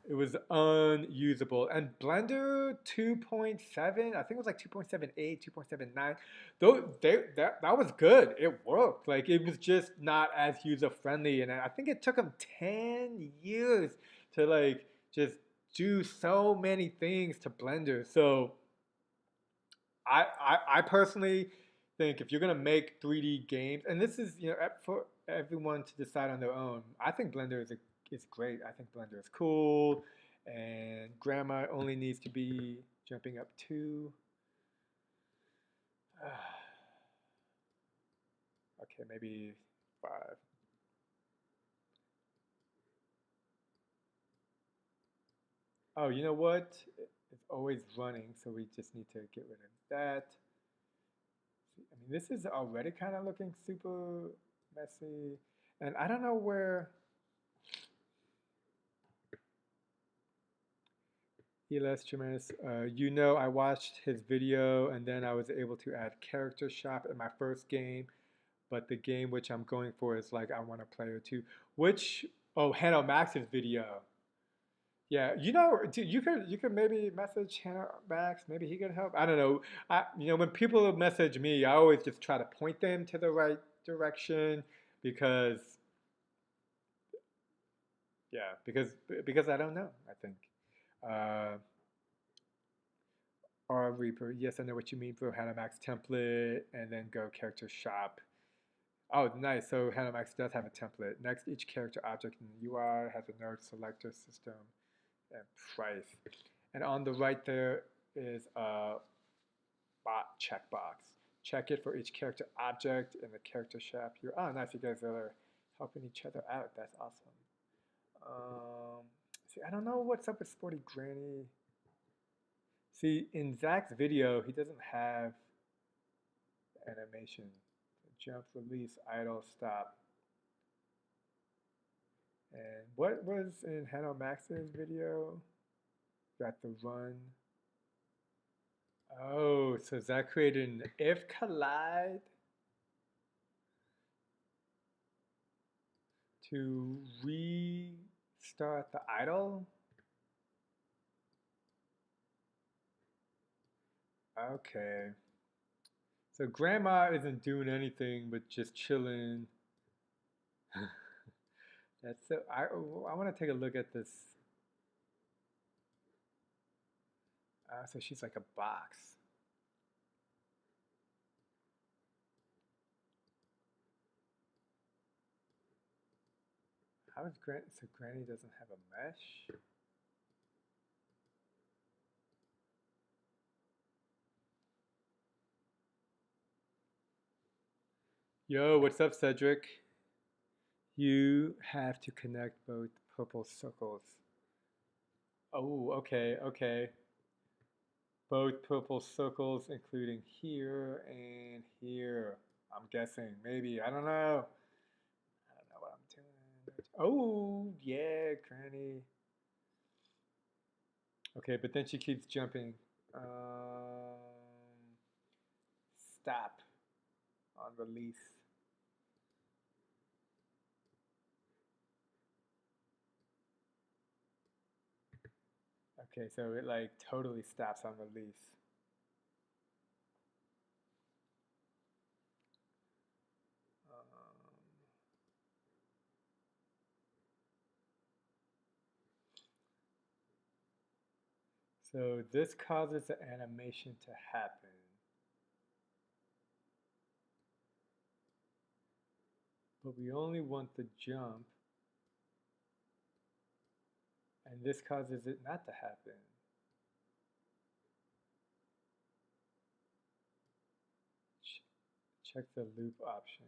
it was unusable. And Blender 2.7, I think it was like 2.78, 2.79. Though that was good. It worked. Like it was just not as user friendly. And I think it took them 10 years to like just do so many things to Blender. So I personally think if you're gonna make 3D games, and this is for everyone to decide on their own. I think Blender is great. I think Blender is cool, and grammar only needs to be jumping up to. Okay, maybe 5. Oh, you know what? It's always running, so we just need to get rid of that. I mean, this is already kind of looking super messy, and I don't know where. Elas Tremendous. I watched his video and then I was able to add character shop in my first game, but the game which I'm going for is like I want a player too. Which Hannah Max's video. Yeah, you could maybe message Hannah Max. Maybe he could help. I don't know. When people message me, I always just try to point them to the right direction because yeah, because I don't know. I think. Uh, or Reaper. Yes, I know what you mean for HanaMax template and then go character shop. Oh, nice. So HanaMax does have a template. Next, each character object in the UI has a node selector system and price. And on the right there is a bot checkbox. Check it for each character object in the character shop. Oh, nice. You guys are helping each other out. That's awesome. See, I don't know what's up with Sporty Granny. See, in Zach's video, he doesn't have animation. jump, release, idle, stop. And what was in Hano Max's video? Got the run. Oh, so is that creating an if collide to restart the idle? Okay. So grandma isn't doing anything but just chilling. That's so. I want to take a look at this. So she's like a box. How is so Granny doesn't have a mesh? Yo, what's up, Cedric? You have to connect both purple circles. Oh, okay, okay. Both purple circles, including here and here. I'm guessing, maybe. I don't know. I don't know what I'm doing. Oh, yeah, Granny. Okay, but then she keeps jumping. Stop on release. Okay, so it like totally stops on release. So this causes the animation to happen. But we only want the jump. And this causes it not to happen. Check the loop option.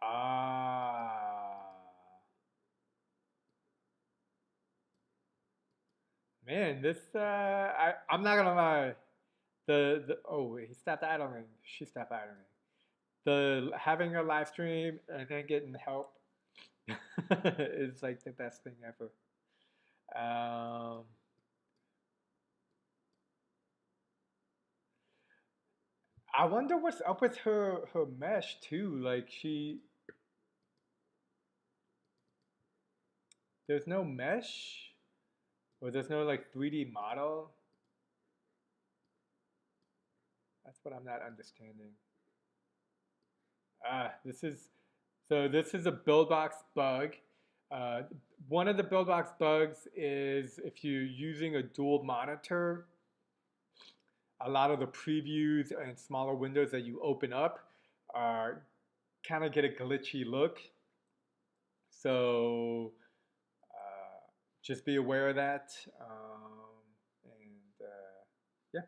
Ah. Man, this I'm not gonna lie. Oh, he stopped idling. She stopped idling. The having a live stream and then getting help is like the best thing ever. I wonder what's up with her mesh too. Like there's no mesh, or there's no like 3D model. That's what I'm not understanding. This is a Buildbox bug. Uh, One of the Buildbox bugs is if you're using a dual monitor, a lot of the previews and smaller windows that you open up are kind of get a glitchy look. So just be aware of that. And yeah.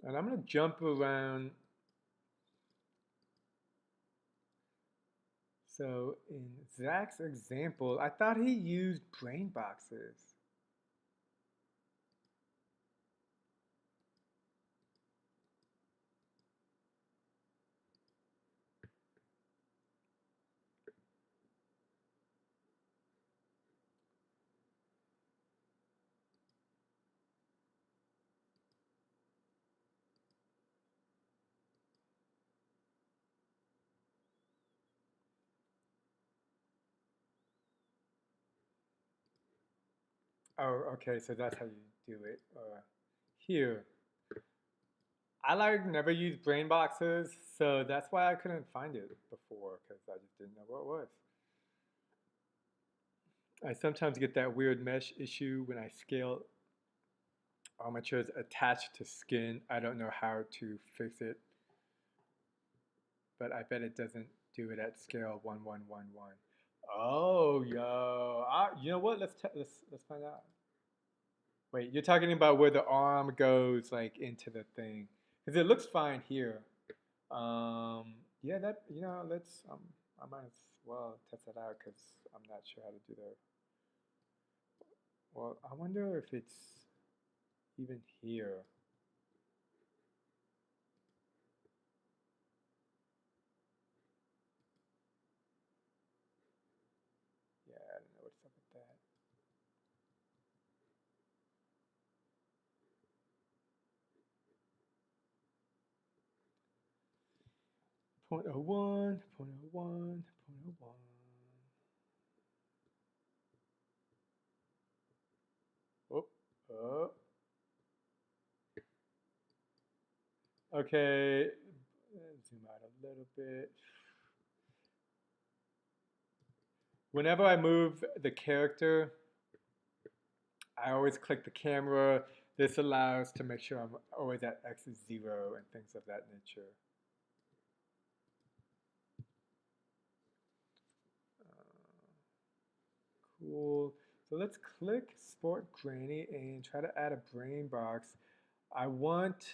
And I'm going to jump around. So in Zach's example, I thought he used brain boxes. Oh, okay, so that's how you do it. Here, I like never use brain boxes, so that's why I couldn't find it before, because I just didn't know what it was. I sometimes get that weird mesh issue when I scale armatures attached to skin. I don't know how to fix it, but I bet it doesn't do it at scale 1111. Oh, yo, you know what? Let's find out. Wait, you're talking about where the arm goes like into the thing, because it looks fine here. Um, Yeah, that, let's, I might as well test that out because I'm not sure how to do that. Well, I wonder if it's even here. Yeah, I don't know what's up with that. Point oh one, point oh one, point oh one. Oh, oh. Okay, zoom out a little bit. Whenever I move the character, I always click the camera. This allows to make sure I'm always at X is 0 and things of that nature. Cool. So let's click Sport Granny and try to add a brain box. I want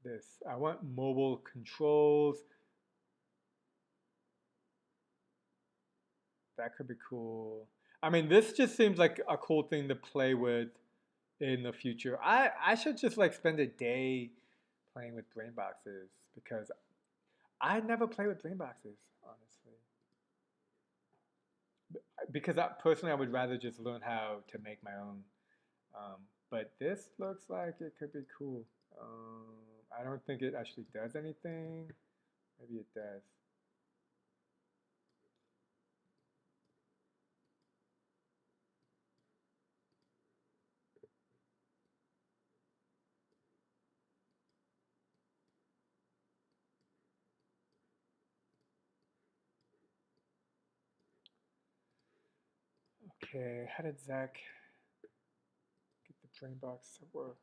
this. I want mobile controls. That could be cool. I mean, this just seems like a cool thing to play with in the future. I should just like spend a day playing with brain boxes because I never play with brain boxes, honestly. Because personally, I would rather just learn how to make my own. Um, but this looks like it could be cool. I don't think it actually does anything. Maybe it does. Okay, how did Zach get the brain box to work?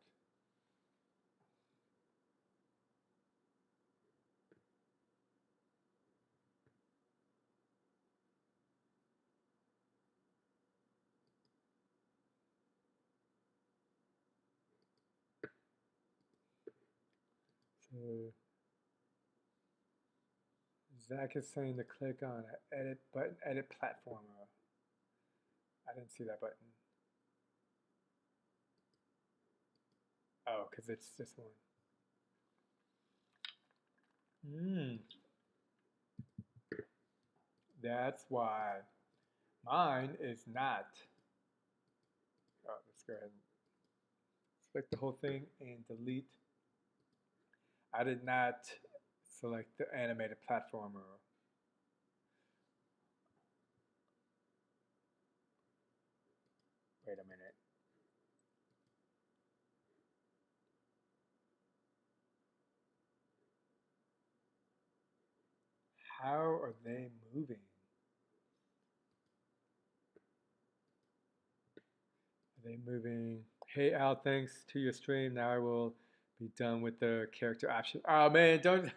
So Zach is saying to click on edit button, edit platformer. I didn't see that button. Oh, because it's this one. Hmm, that's why. Mine is not. Oh, let's go ahead and select the whole thing and delete. I did not select the animated platformer. Wait a minute. How are they moving? Are they moving? Hey Al, thanks to your stream. Now I will be done with the character option. Oh man, don't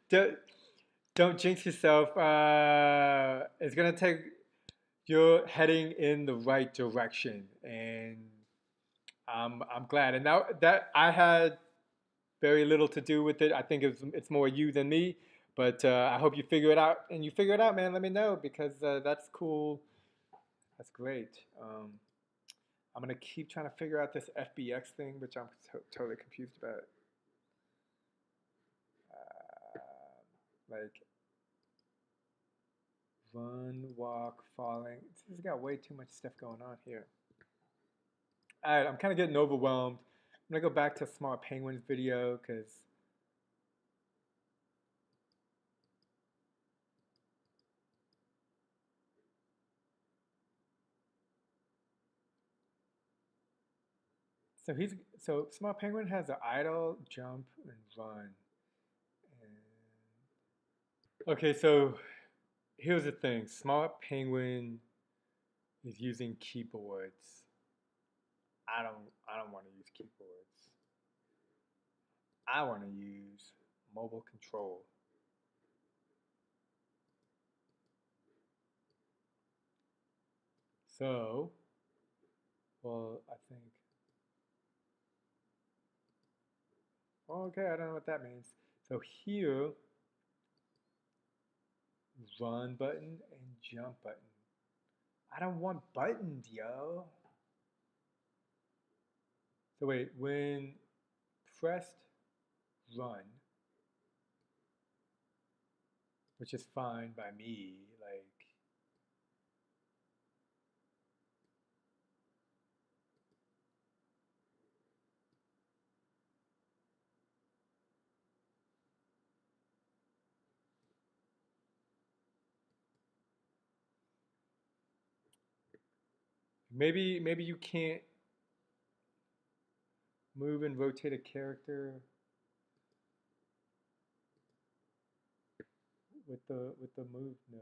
don't don't jinx yourself. It's gonna take you're heading in the right direction, and I'm glad. And now that I had very little to do with it, I think it's more you than me. But I hope you figure it out, and you figure it out, man. Let me know because that's cool. That's great. I'm gonna keep trying to figure out this FBX thing, which I'm totally confused about. Like run, walk, falling. This has got way too much stuff going on here. All right, I'm kind of getting overwhelmed. I'm gonna go back to Smart Penguin's video because so Smart Penguin has an idle, jump, and run. And, okay, so here's the thing. Smart Penguin is using keyboards. I don't want to use keyboards. I want to use mobile control. So, well, I think, okay, I don't know what that means. So here, run button and jump button. I don't want buttons, yo. So wait, when pressed run, which is fine by me, like maybe you can't move and rotate a character with the move node.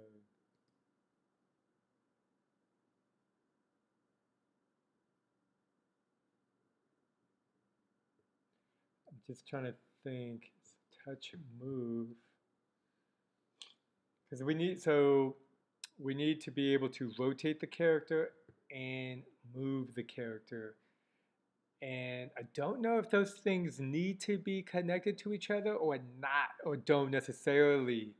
I'm just trying to think. Touch move. Because we need to be able to rotate the character and move the character. And I don't know if those things need to be connected to each other or not, or don't necessarily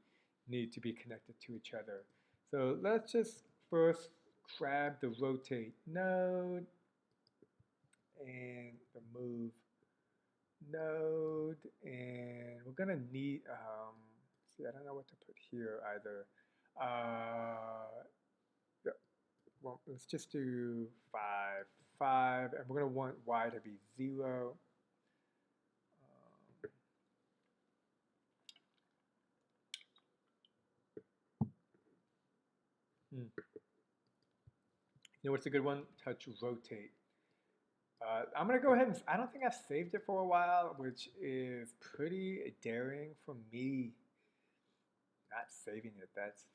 need to be connected to each other. So let's just first grab the rotate node and the move node, and we're gonna need, see, I don't know what to put here either. Yeah, well, let's just do 5, 5, and we're gonna want y to be 0. You know what's a good one? Touch rotate. I'm gonna go ahead and, I don't think I've saved it for a while, which is pretty daring for me. Not saving it, that's,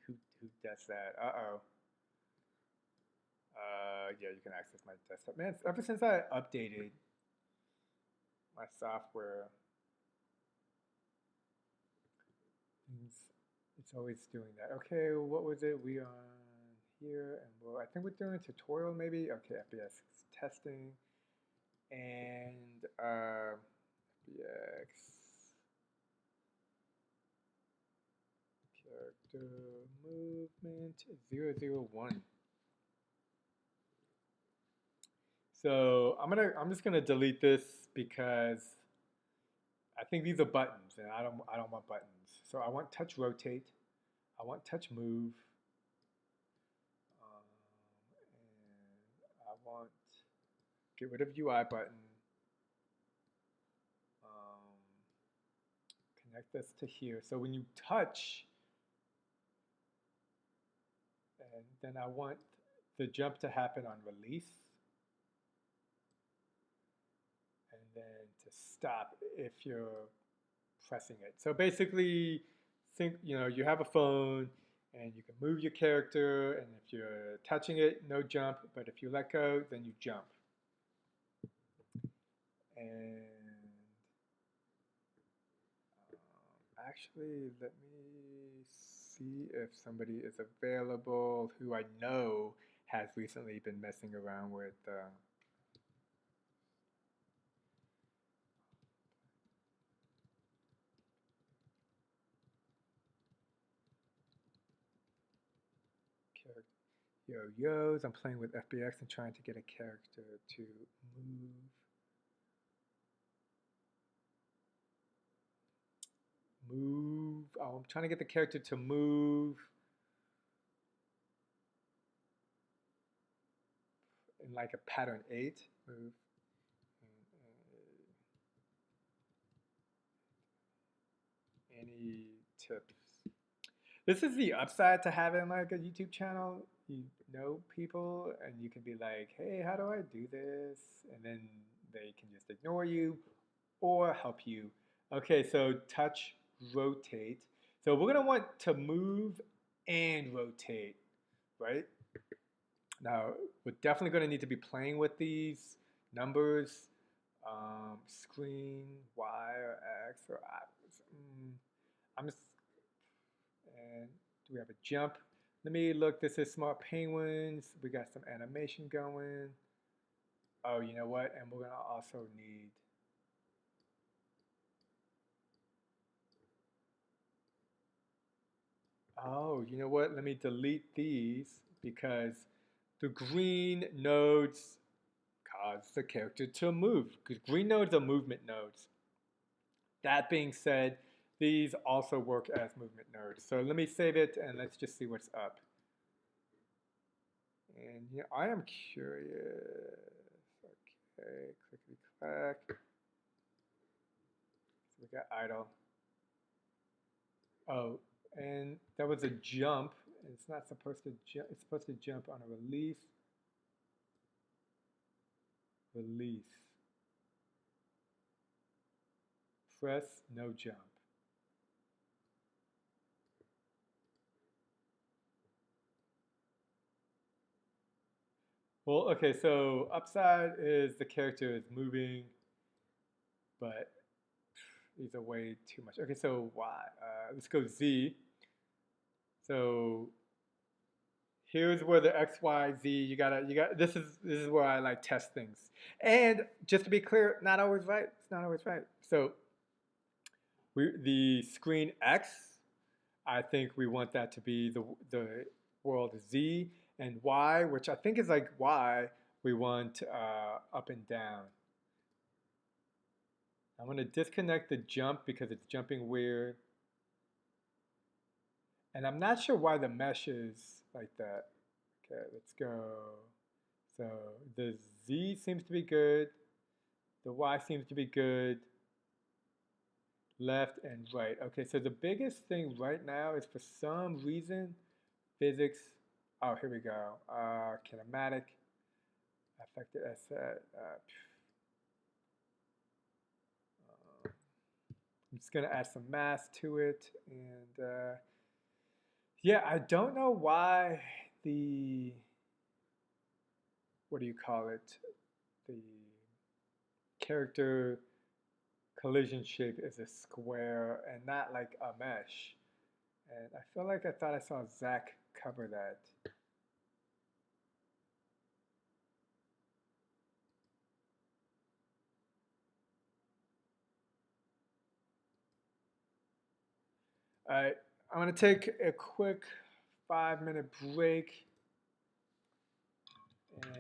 who does that? Uh-oh. Yeah, you can access my desktop. Man, ever since I updated my software, it's always doing that. Okay, what was it? We on here, and well, I think we're doing a tutorial maybe. Okay, Fbx testing, and Fbx character movement 001. So I'm just gonna delete this because I think these are buttons, and I don't want buttons. So I want touch rotate, I want touch move, and I want get rid of UI button. Connect this to here. So when you touch, and then I want the jump to happen on release, and then to stop if you're pressing it. So basically, think, you have a phone and you can move your character, and if you're touching it, no jump, but if you let go, then you jump. And actually, let me see if somebody is available who I know has recently been messing around with yo-yos. I'm playing with Fbx and trying to get a character to move. Oh, I'm trying to get the character to move in like a pattern 8. Move. Any tips? This is the upside to having like a YouTube channel. You know people, and you can be like, hey, how do I do this? And then they can just ignore you or help you. Okay, so touch, rotate. So we're gonna want to move and rotate, right? Now, we're definitely gonna need to be playing with these numbers, screen, Y or X or I. I'm just, and do we have a jump? Let me look, this is Smart Penguins. We got some animation going. Oh, you know what? And we're gonna also need, Oh, you know what? Let me delete these because the green nodes cause the character to move. Because green nodes are movement nodes. That being said, these also work as movement nodes. So let me save it and let's just see what's up. And yeah, I am curious. Okay, clickety clack. So we got idle. Oh, and that was a jump. It's not supposed to jump. It's supposed to jump on a release. Release. Press, no jump. Well, okay, so upside is the character is moving, but these are way too much. Okay, so Y. Let's go Z. So here's where the X, Y, Z. This is where I like test things. And just to be clear, not always right. It's not always right. So the screen X, I think we want that to be the world Z, and Y, which I think is like Y, we want up and down. I'm going to disconnect the jump because it's jumping weird. And I'm not sure why the mesh is like that. Okay, let's go. So the Z seems to be good. The Y seems to be good. Left and right. Okay, so the biggest thing right now is for some reason, physics. Oh, here we go. Kinematic. Affected asset. I'm just going to add some mass to it. And yeah, I don't know why the, what do you call it? The character collision shape is a square and not like a mesh. And I feel like I thought I saw Zach cover that. All right, I'm going to take a quick 5-minute break and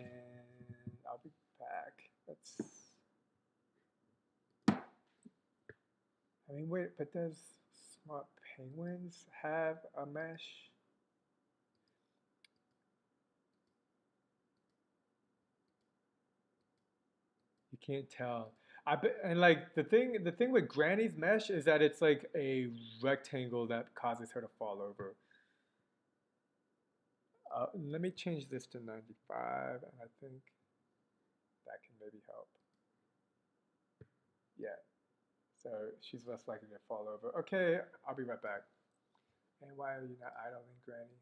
I'll be back. I mean, wait, but does Smart Penguins have a mesh? You can't tell. And like the thing with Granny's mesh is that it's like a rectangle that causes her to fall over. Let me change this to 95, and I think that can maybe help. Yeah, so she's less likely to fall over. Okay, I'll be right back. And why are you not idling, Granny?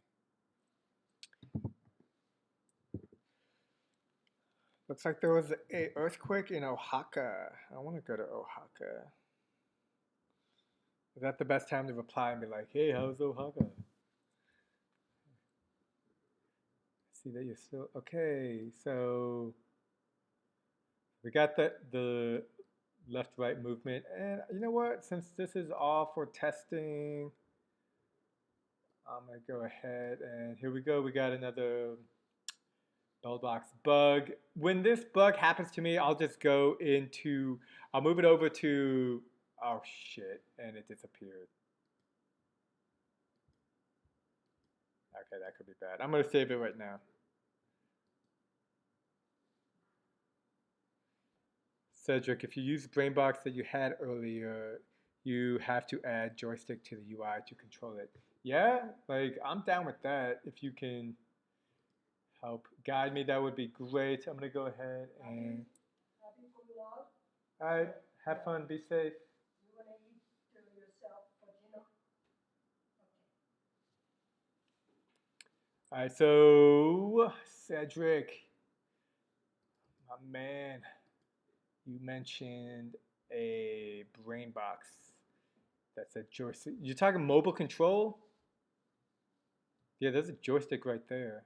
Looks like there was a earthquake in Oaxaca. I want to go to Oaxaca. Is that the best time to reply and be like, hey, how's Oaxaca? See that you're still, okay, so we got the left-right movement. And you know what? Since this is all for testing, I'm going to go ahead and here we go. We got another Buildbox bug. When this bug happens to me, I'll just go into, I'll move it over to, oh shit, and it disappeared. Okay, that could be bad. I'm going to save it right now. Cedric, if you use Brainbox that you had earlier, you have to add joystick to the UI to control it. Yeah, like I'm down with that. If you can help guide me, that would be great. I'm gonna go ahead and. All right, have fun, be safe. All right, so Cedric, my man, you mentioned a Brainbox. That's a joystick. You're talking mobile control? Yeah, there's a joystick right there.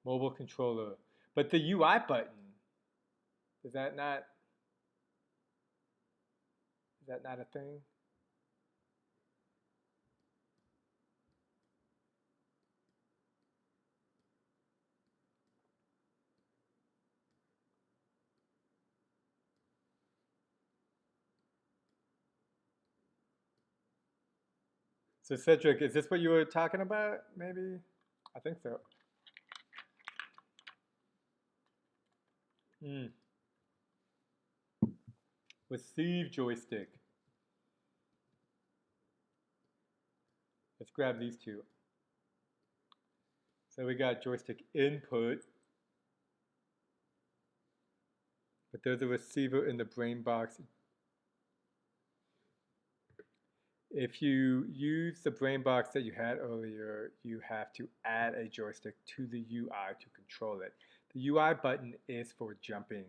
Mobile controller. But the UI button, is that not? that not a thing? So Cedric, is this what you were talking about? Maybe? I think so. Mm. Receive joystick. Let's grab these two. So we got joystick input, but there's a receiver in the brain box. If you use the brain box that you had earlier, you have to add a joystick to the UI to control it. The UI button is for jumping,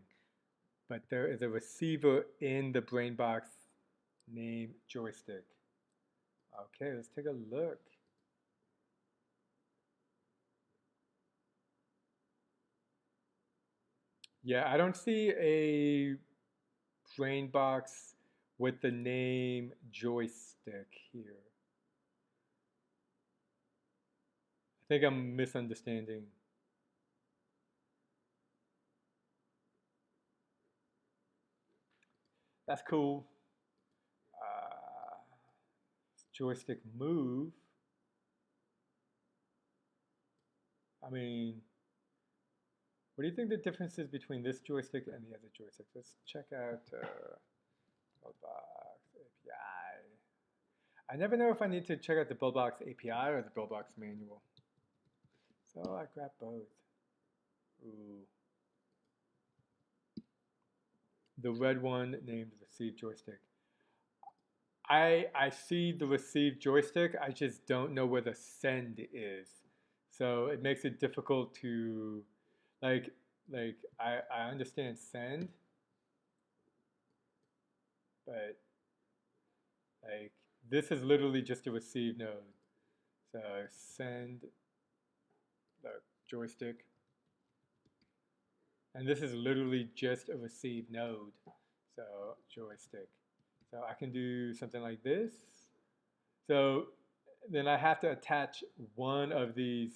but there is a receiver in the brain box named joystick. Okay, let's take a look. Yeah, I don't see a brain box with the name joystick here. I think I'm misunderstanding. That's cool. Joystick move. I mean, what do you think the difference is between this joystick and the other joystick? Let's check out Buildbox API. I never know if I need to check out the Buildbox API or the Buildbox manual. So I grab both. Ooh. The red one named receive joystick. I see the receive joystick, I just don't know where the send is. So it makes it difficult to, like I understand send, but like this is literally just a receive node. So send the joystick, and this is literally just a receive node. So joystick. So I can do something like this. So then I have to attach one of these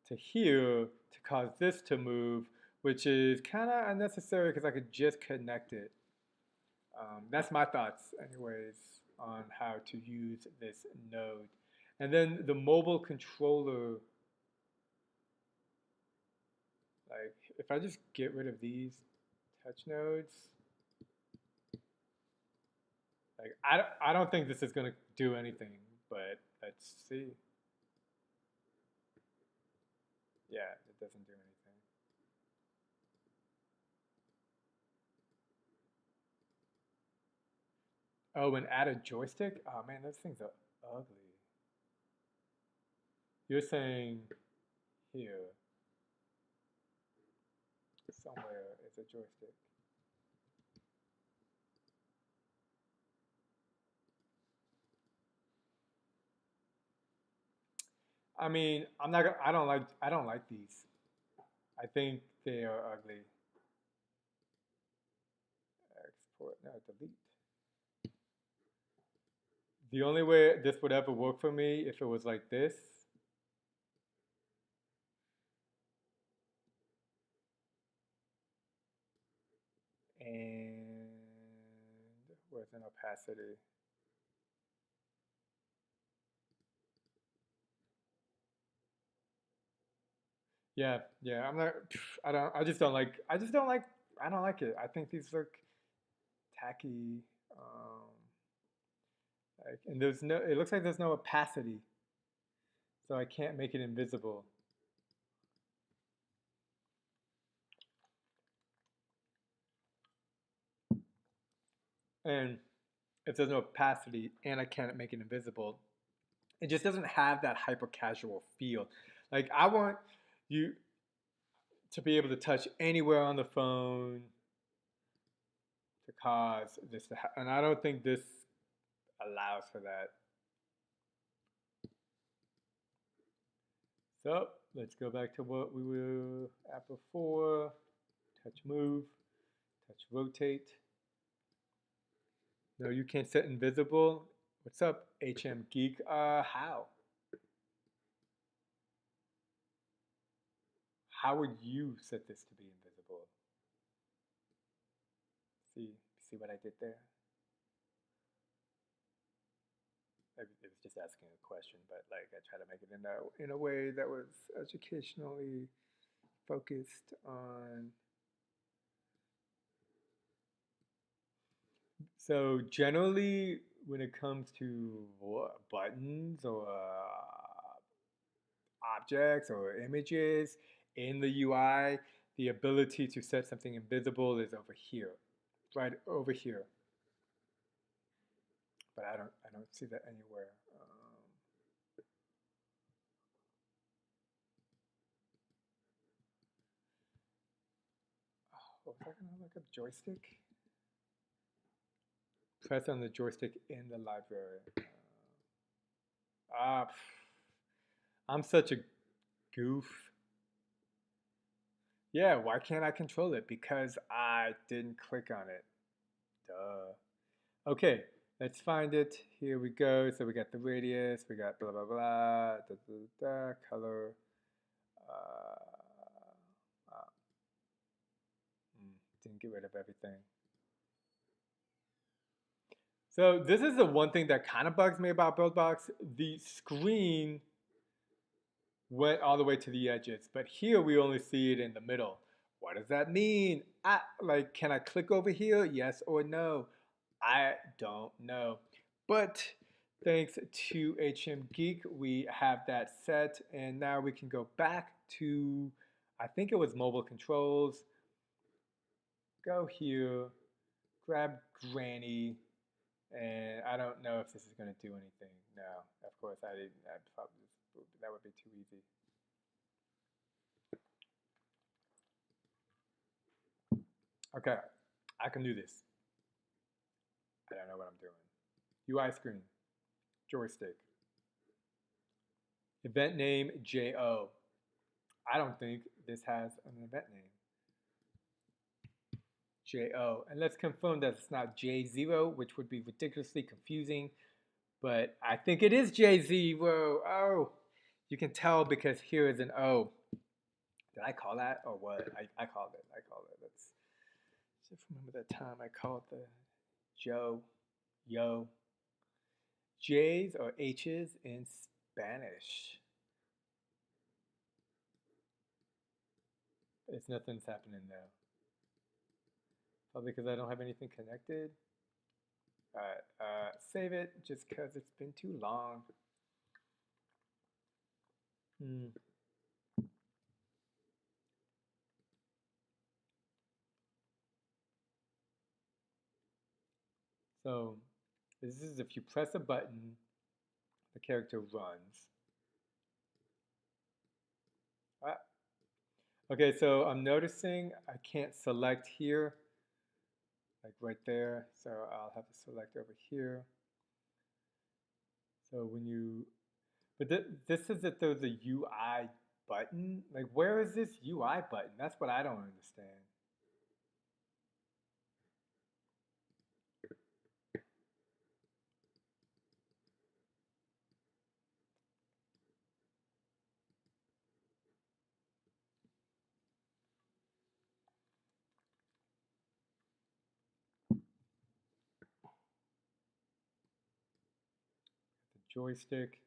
to here to cause this to move, which is kind of unnecessary because I could just connect it. That's my thoughts, anyways, on how to use this node. And then the mobile controller, like if I just get rid of these touch nodes, like I don't think this is going to do anything, but let's see. Yeah, it doesn't do anything. Oh, and add a joystick? Oh man, those things are ugly. You're saying here, somewhere is a joystick. I mean, I'm not. I don't like. I don't like these. I think they are ugly. Export. No, delete. The only way this would ever work for me if it was like this. And where's an opacity? Yeah, yeah. I'm not. I don't. I just don't like. I just don't like. I don't like it. I think these look tacky. Like, and there's no. It looks like there's no opacity, so I can't make it invisible. And if there's no opacity and I can't make it invisible, it just doesn't have that hyper casual feel. Like I want you to be able to touch anywhere on the phone to cause this to happen. And I don't think this allows for that. So let's go back to what we were at before. Touch move, touch rotate. No, you can't set invisible. What's up, HM Geek? How? How would you set this to be invisible? See what I did there? It was just asking a question, but like I try to make it in a way that was educationally focused on. So generally, when it comes to buttons or objects or images in the UI, the ability to set something invisible is over here, right over here. But I don't see that anywhere. What was I gonna look up? Joystick? Press on the joystick in the library. Ah, I'm such a goof. Yeah, why can't I control it? Because I didn't click on it. Duh. Okay, let's find it. Here we go. So we got the radius, we got blah, blah, blah, da, da, da, color. Uh, didn't get rid of everything. So this is the one thing that kind of bugs me about Buildbox. The screen went all the way to the edges, but here we only see it in the middle. What does that mean? Like, can I click over here? Yes or no? I don't know. But thanks to HM Geek, we have that set, and now we can go back to, I think it was mobile controls. Go here, grab Granny, and I don't know if this is going to do anything. No, of course I didn't. That would be too easy. Okay, I can do this. I don't know what I'm doing. UI screen, joystick. Event name JO. I don't think this has an event name. JO. And let's confirm that it's not J0, which would be ridiculously confusing. But I think it is J0. Oh, you can tell because here is an O. Did I call that or what? I called it. I called it. Let's just remember that time I called the Joe. Yo. J's or H's in Spanish. It's nothing's happening now. Probably because I don't have anything connected. Alright, save it just because it's been too long. So this is if you press a button, the character runs. Ah. Okay, so I'm noticing I can't select here, like right there. So I'll have to select over here. So when you, but this is that there's a UI button. Like where is this UI button? That's what I don't understand. The joystick.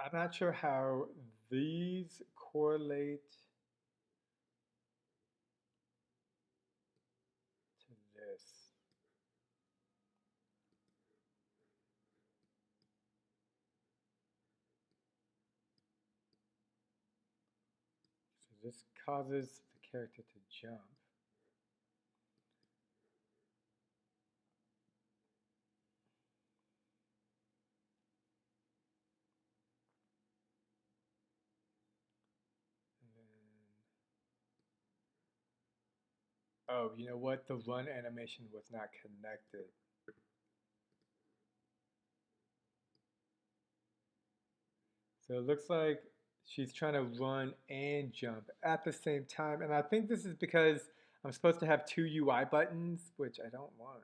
I'm not sure how these correlate to this. So this causes the character to jump. Oh, you know what? The run animation was not connected. So it looks like she's trying to run and jump at the same time. And I think this is because I'm supposed to have two UI buttons, which I don't want.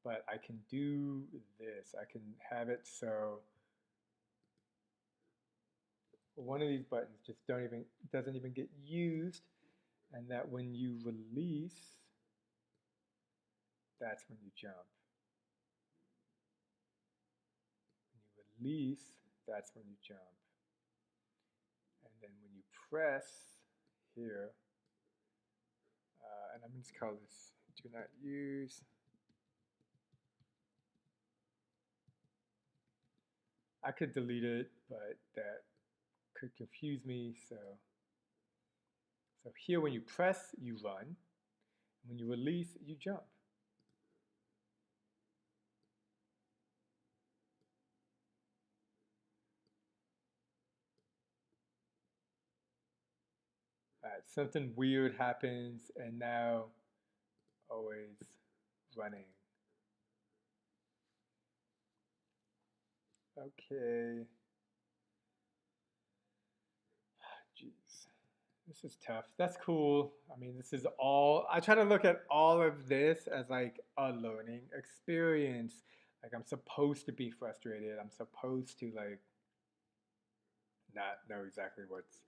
But I can do this. I can have it so one of these buttons just doesn't even get used, and that when you release, that's when you jump. When you release, that's when you jump. And then when you press here, and I'm just call this do not use. I could delete it, but that could confuse me. So here when you press, you run. When you release, you jump. All right, something weird happens, and now always running. Okay. Jeez. This is tough. That's cool. I mean, this is all, I try to look at all of this as like a learning experience. Like I'm supposed to be frustrated. I'm supposed to like not know exactly what's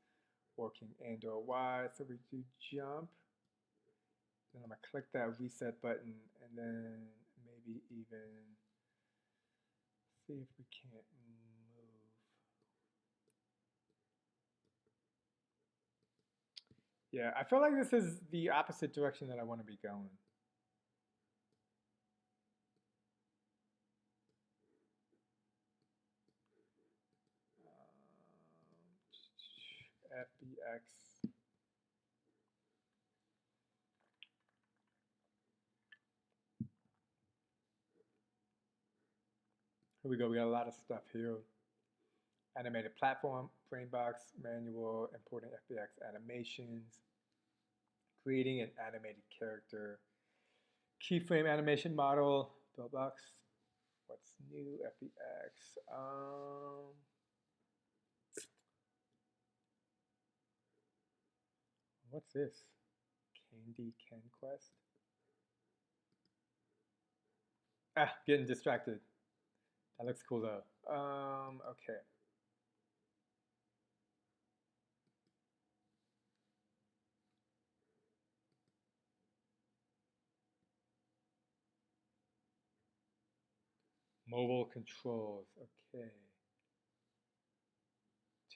working and or why. So we do jump. Then I'm gonna click that reset button and then maybe even see if we can't move. Yeah, I feel like this is the opposite direction that I want to be going. Fbx. Here we go. We got a lot of stuff here. Animated platform, Brainbox, manual, importing Fbx animations, creating an animated character, keyframe animation model, Buildbox. What's new? Fbx. What's this? Candy Conquest. Ah, getting distracted. That looks cool though. Okay. Mobile controls. Okay.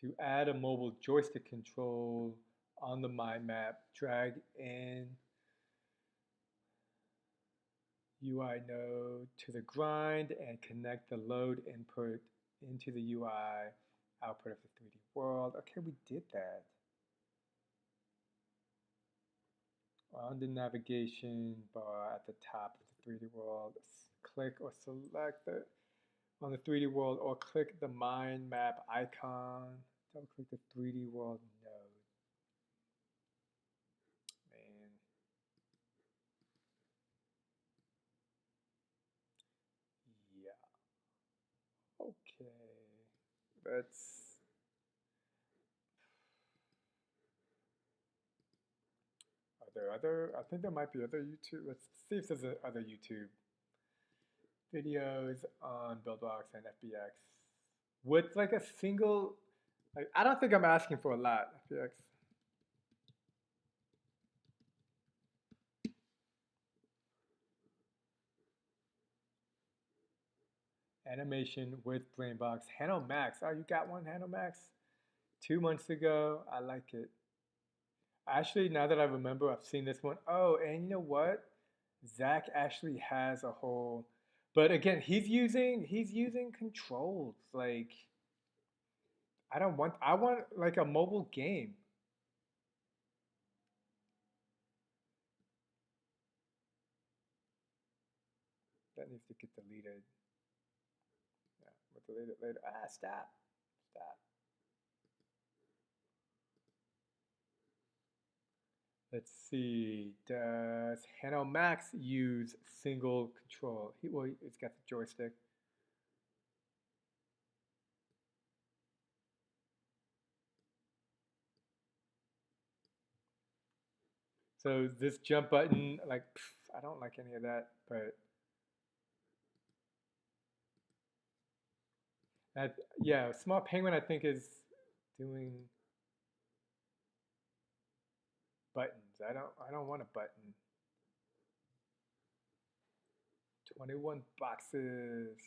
To add a mobile joystick control on the mind map, drag in UI node to the grind and connect the load input into the UI output of the 3D world. Okay, we did that. On the navigation bar at the top of the 3D world, click or select it on the 3D world or click the mind map icon. Double click the 3D world node. Man. Yeah. Okay. Let's. Are there other? I think there might be other YouTube. Let's see if there's other YouTube videos on Buildbox and Fbx with like a single. Like I don't think I'm asking for a lot. Fbx. Animation with Brainbox. Hano Max. Oh, you got one, Hano Max? 2 months ago. I like it. Actually, now that I remember, I've seen this one. Oh, and you know what? Zach actually has a whole, but again, he's using controls. Like I want like a mobile game. That needs to get deleted. Yeah, we'll delete it later. Ah, stop. Stop. Let's see. Does Hano Max use single control? Well, it's got the joystick. So this jump button, like, I don't like any of that, but that, yeah, Small Penguin I think is doing buttons. I don't want a button. 21 boxes.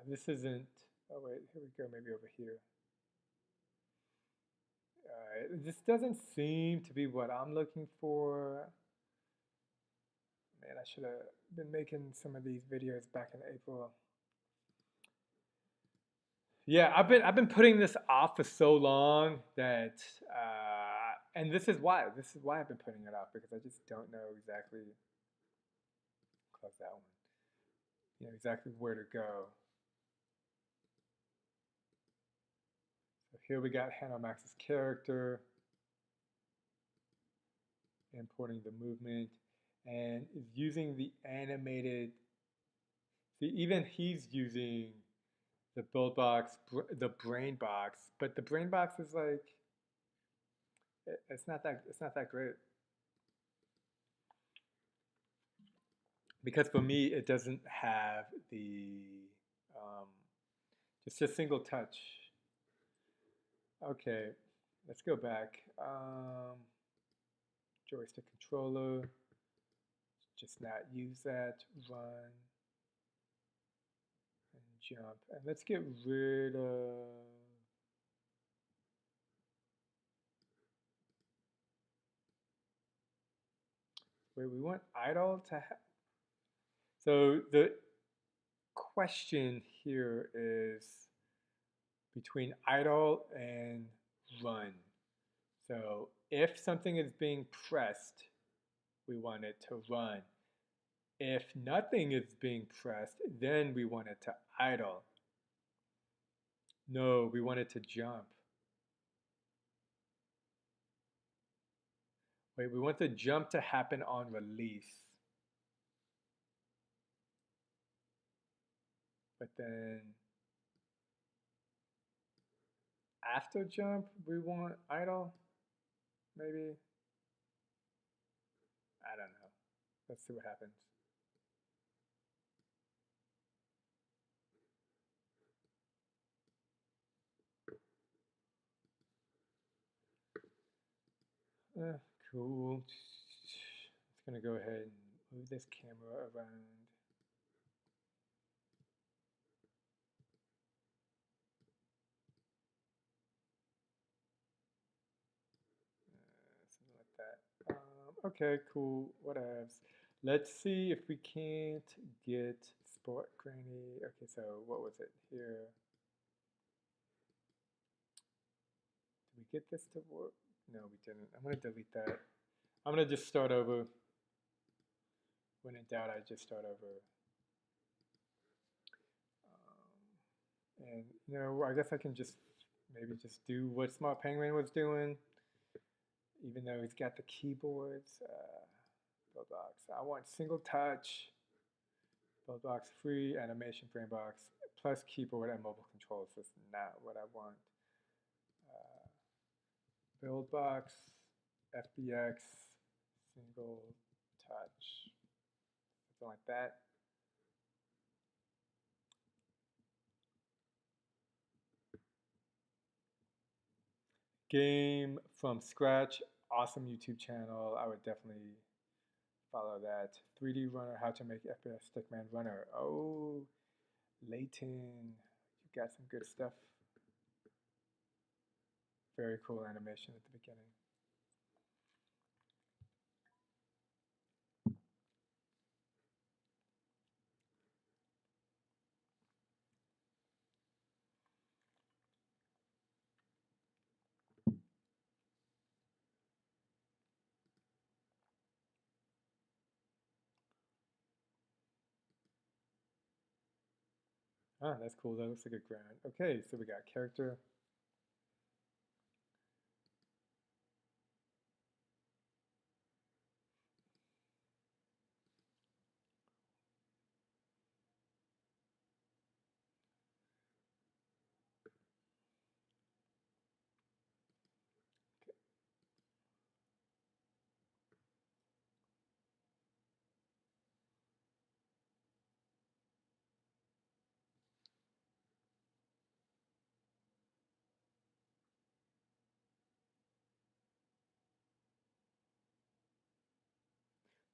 This isn't, oh wait, here we go, maybe over here. This doesn't seem to be what I'm looking for. Man, I should have been making some of these videos back in April. Yeah, I've been putting this off for so long that, and this is why. This is why I've been putting it off, because I just don't know exactly, close that one, exactly where to go. So here we got Hannah Max's character, importing the movement, and is using the animated. See, even he's using the Buildbox, the Brain Box, but the Brain Box is like, it's not that great. Because for me, it doesn't have the um, just a single touch. Okay, let's go back. Joystick controller, just not use that. Run and jump, and let's get rid of. Wait, we want idle to have. So the question here is between idle and run. So if something is being pressed, we want it to run. If nothing is being pressed, then we want it to idle. No, we want it to jump. Wait, we want the jump to happen on release. But then after jump, we want idle, maybe? I don't know. Let's see what happens. Cool. It's gonna go ahead and move this camera around. Something like that. Okay, cool. What else? Let's see if we can't get Sport Granny. Okay, so what was it here? Did we get this to work? No, we didn't. I'm going to delete that. I'm going to just start over. When in doubt, I just start over. And, I guess I can just maybe just do what Smart Penguin was doing, even though he's got the keyboards. Buildbox. I want single touch. Buildbox free, animation framebox, plus keyboard and mobile controls. That's not what I want. Buildbox, Fbx, single touch, something like that. Game from scratch, awesome YouTube channel. I would definitely follow that. 3D runner, how to make FPS Stickman runner. Oh, Layton, you got some good stuff. Very cool animation at the beginning. Ah, that's cool. That looks like a ground. Okay, so we got character.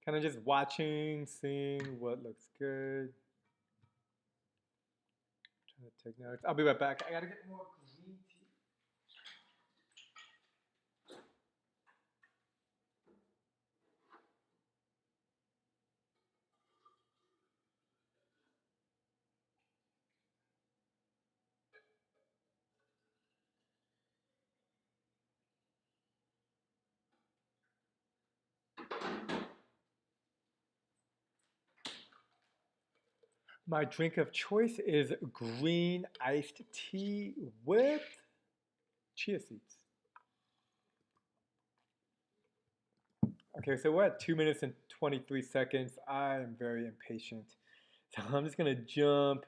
kind of just watching, seeing what looks good. Trying to take notes. I'll be right back. I gotta get more green tea. My drink of choice is green iced tea with chia seeds. Okay, so we're at 2 minutes and 23 seconds. I am very impatient. So I'm just gonna jump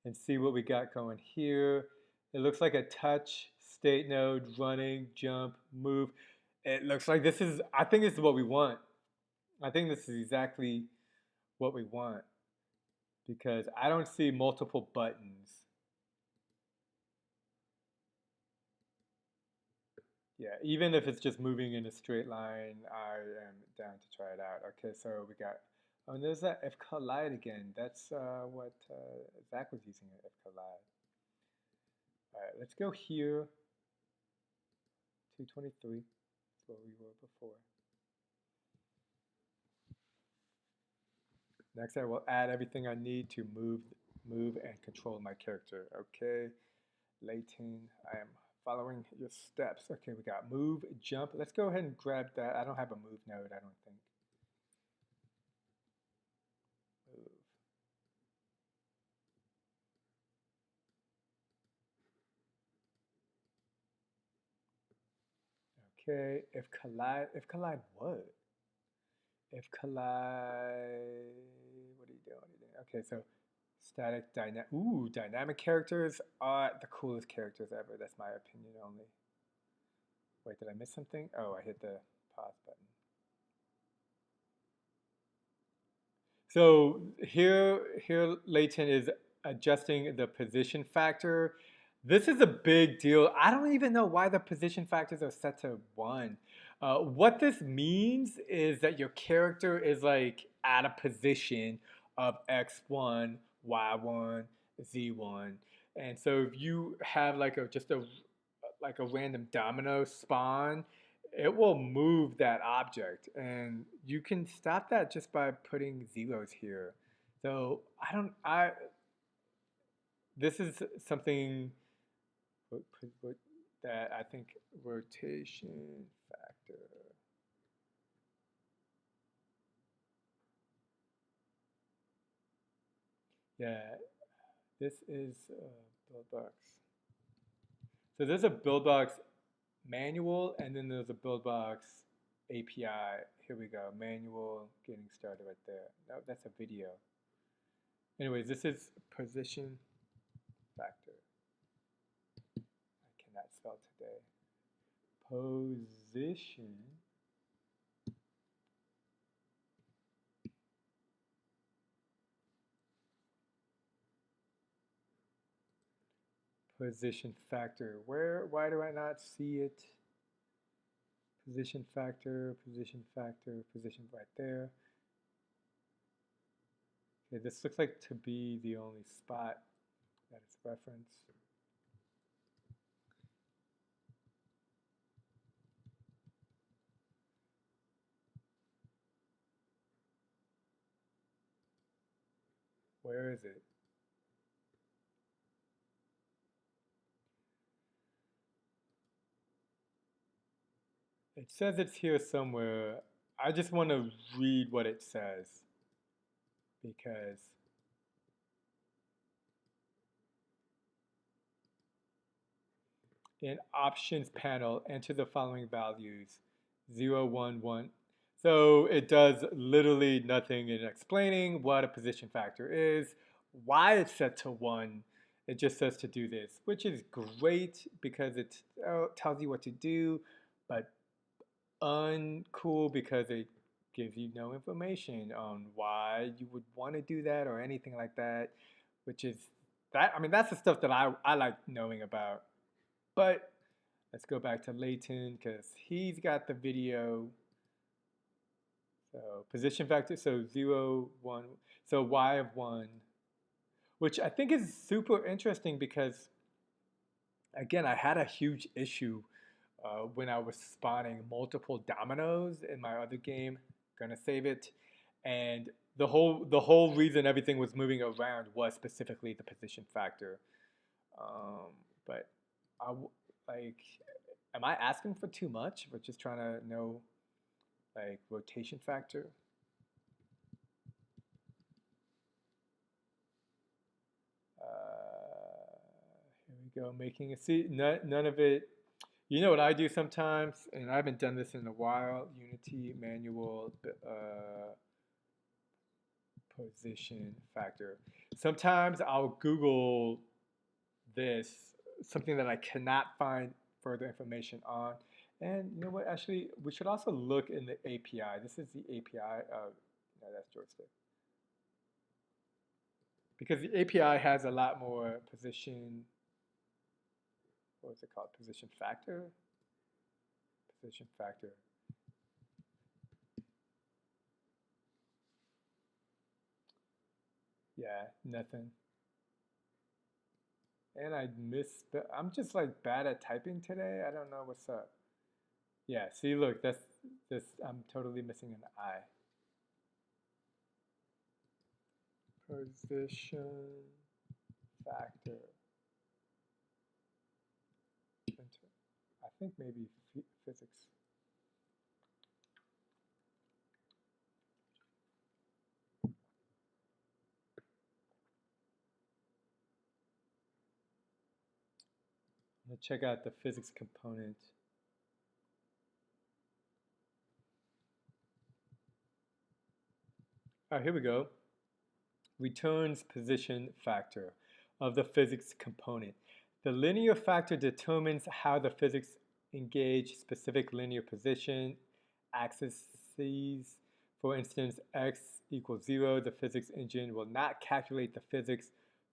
and see what we got going here. It looks like a touch, state node, running, jump, move. It looks like this is, I think this is what we want. I think this is exactly what we want because I don't see multiple buttons. Yeah, even if it's just moving in a straight line, I am down to try it out. Okay, so we got, oh, and there's that F collide again. That's what Zach was using at F collide. All right, let's go here. 223. That's where we were before. Next, I will add everything I need to move and control my character. Okay, Layton, I am following your steps. Okay, we got move, jump. Let's go ahead and grab that. I don't have a move node, I don't think. Move. Okay, if collide what? If collide, what are you doing? What are you doing? Okay, so static dynamic. Ooh, dynamic characters are the coolest characters ever. That's my opinion only. Wait, did I miss something? Oh, I hit the pause button. So here Layton is adjusting the position factor. This is a big deal. I don't even know why the position factors are set to 1. What this means is that your character is like at a position of x1, y1, z1. And so if you have like a random domino spawn, it will move that object, and you can stop that just by putting zeros here. So this is something that I think rotation factor. Yeah, this is Buildbox. So there's a Buildbox manual, and then there's a Buildbox API. Here we go, manual, getting started right there. No, that's a video. Anyways, this is position factor. I cannot spell today. Position factor. Why do I not see it? Position factor, position right there. Okay, this looks like to be the only spot that it's referenced. Where is it? It says it's here somewhere. I just want to read what it says because in options panel, enter the following values, 0, 1, 1. So it does literally nothing in explaining what a position factor is, why it's set to 1. It just says to do this, which is great because it tells you what to do, but uncool because it gives you no information on why you would want to do that or anything like that, which is that. I mean, that's the stuff that I like knowing about. But let's go back to Layton because he's got the video. So position factor, so 0, 1, so y of 1, which I think is super interesting because, again, I had a huge issue when I was spawning multiple dominoes in my other game. Gonna save it, and the whole reason everything was moving around was specifically the position factor. Um, but like, am I asking for too much? We're just trying to know like rotation factor. Here we go, making a see none of it. You know what I do sometimes, and I haven't done this in a while. Unity manual position factor. Sometimes I'll Google this, something that I cannot find further information on. And you know what? Actually, we should also look in the API. This is the API of, no, that's joystick. Because the API has a lot more position, what is it called? Position factor? Position factor. Yeah, nothing. And I missed I'm just like bad at typing today. I don't know what's up. Yeah, see, look, that's this, I'm totally missing an I. Position factor. I think maybe physics. I'm gonna check out the physics component. All right, here we go. Returns position factor of the physics component. The linear factor determines how the physics engage specific linear position axes. For instance, x equals 0, the physics engine will not calculate the physics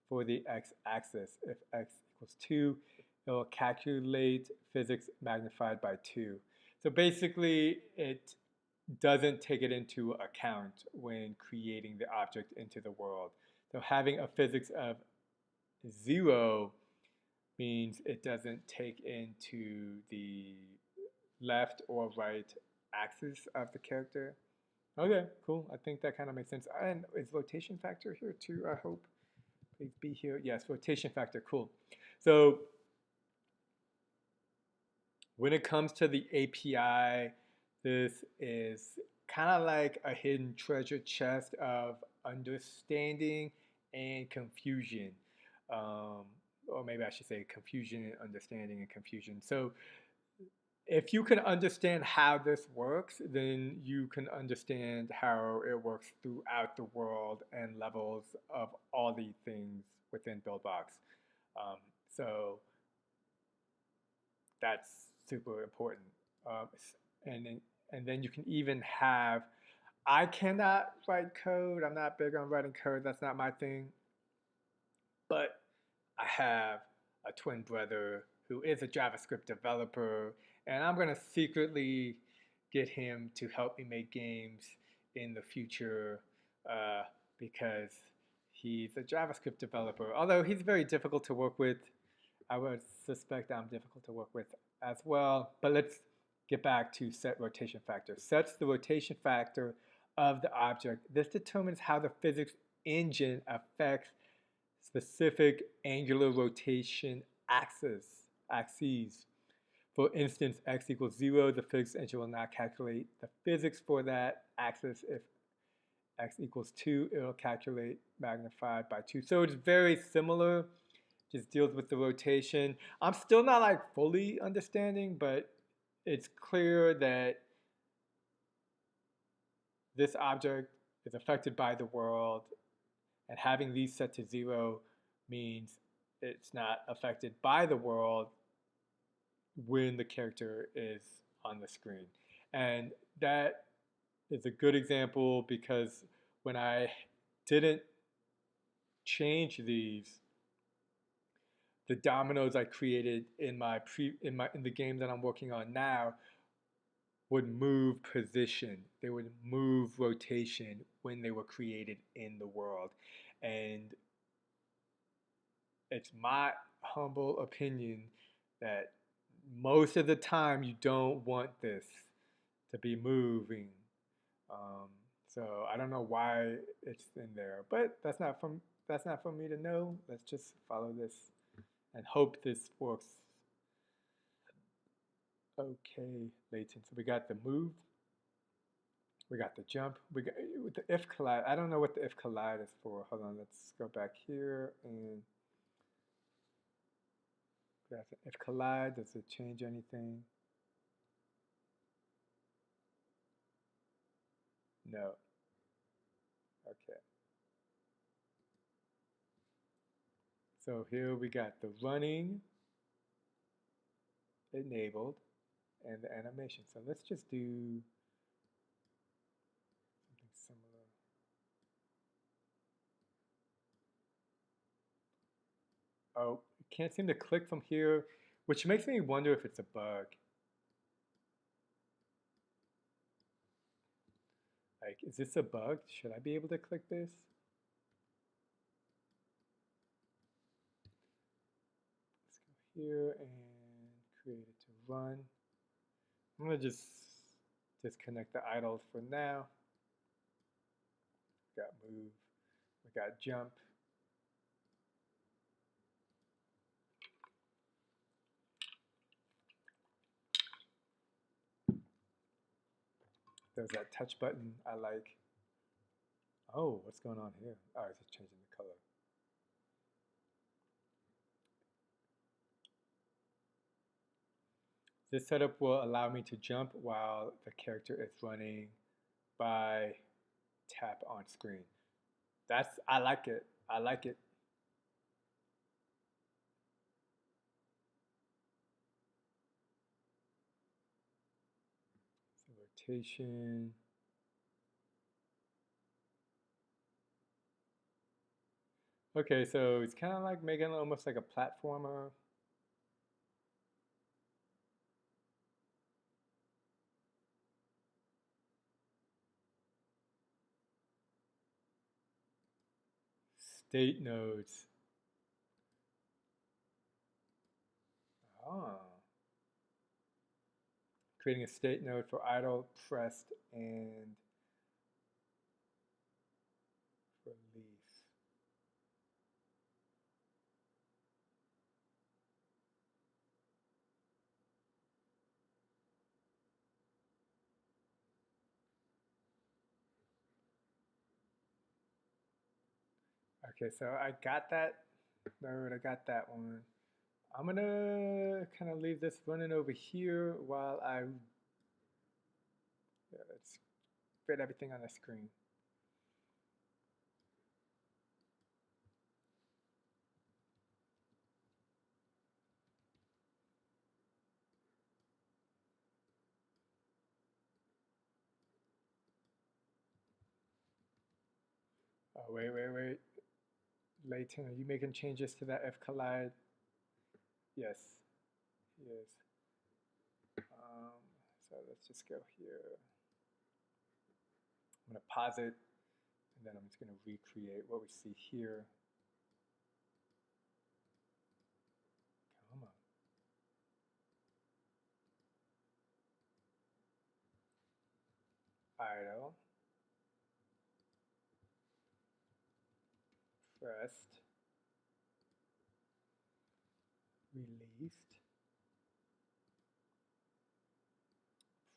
for the x-axis. If x equals 2, it will calculate physics magnified by 2. So basically, it doesn't take it into account when creating the object into the world. So having a physics of 0 means it doesn't take into the left or right axis of the character. Okay, cool. I think that kind of makes sense. And is rotation factor here too, I hope? Please be here. Yes, rotation factor, cool. So when it comes to the API, this is kind of like a hidden treasure chest of understanding and confusion. Or maybe I should say confusion and understanding and confusion. So if you can understand how this works, then you can understand how it works throughout the world and levels of all the things within Buildbox. Um, so that's super important. Um, and then, and then you can even have, I cannot write code. I'm not big on writing code. That's not my thing. But I have a twin brother who is a JavaScript developer, and I'm gonna secretly get him to help me make games in the future because he's a JavaScript developer. Although he's very difficult to work with, I would suspect I'm difficult to work with as well. But let's get back to set rotation factor. Sets the rotation factor of the object. This determines how the physics engine affects specific angular rotation axes. For instance, x equals 0, the physics engine will not calculate the physics for that axis. If x equals 2, it will calculate magnified by 2. So it's very similar, just deals with the rotation. I'm still not like fully understanding, but it's clear that this object is affected by the world, and having these set to 0 means it's not affected by the world when the character is on the screen. And that is a good example because when I didn't change these, the dominoes I created in the game that I'm working on now would move position, they would move rotation when they were created in the world. And it's my humble opinion that most of the time you don't want this to be moving. Um, so I don't know why it's in there, but that's not for me to know. Let's just follow this and hope this works okay. Latent. So we got the move, we got the jump, we got with the if collide. I don't know what the if collide is for. Hold on, let's go back here and grab the if collide. Does it change anything? No. Okay. So here we got the running enabled and the animation. So let's just do something similar. Oh, can't seem to click from here, which makes me wonder if it's a bug. Like, is this a bug? Should I be able to click this? Let's go here and create it to run. I'm gonna just disconnect the idles for now. We got move, we got jump. There's that touch button I like. Oh, what's going on here? Oh, it's just changing the color. This setup will allow me to jump while the character is running by tap on screen. I like it. I like it. So rotation. Okay, so it's kind of like making it almost like a platformer. State nodes. Oh. Creating a state node for idle, pressed, and release. Okay, so I got that node, I got that one. I'm gonna kind of leave this running over here while let's fit everything on the screen. Oh, wait. Layton, are you making changes to that F collide? Yes, yes. So let's just go here. I'm gonna pause it, and then I'm just gonna recreate what we see here. Come on. Idle. Pressed. Released.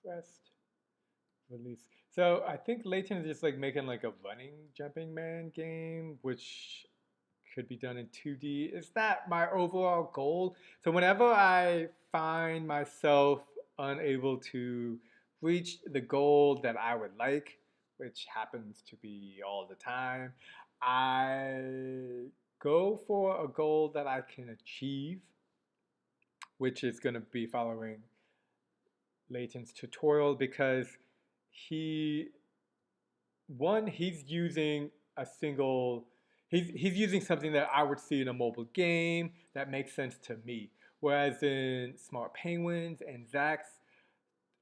Pressed. Release. So I think Layton is just like making like a running jumping man game, which could be done in 2D. Is that my overall goal? So whenever I find myself unable to reach the goal that I would like, which happens to be all the time, I go for a goal that I can achieve, which is going to be following Layton's tutorial because he he's using a single he's using something that I would see in a mobile game that makes sense to me. Whereas in Smart Penguins and Zach's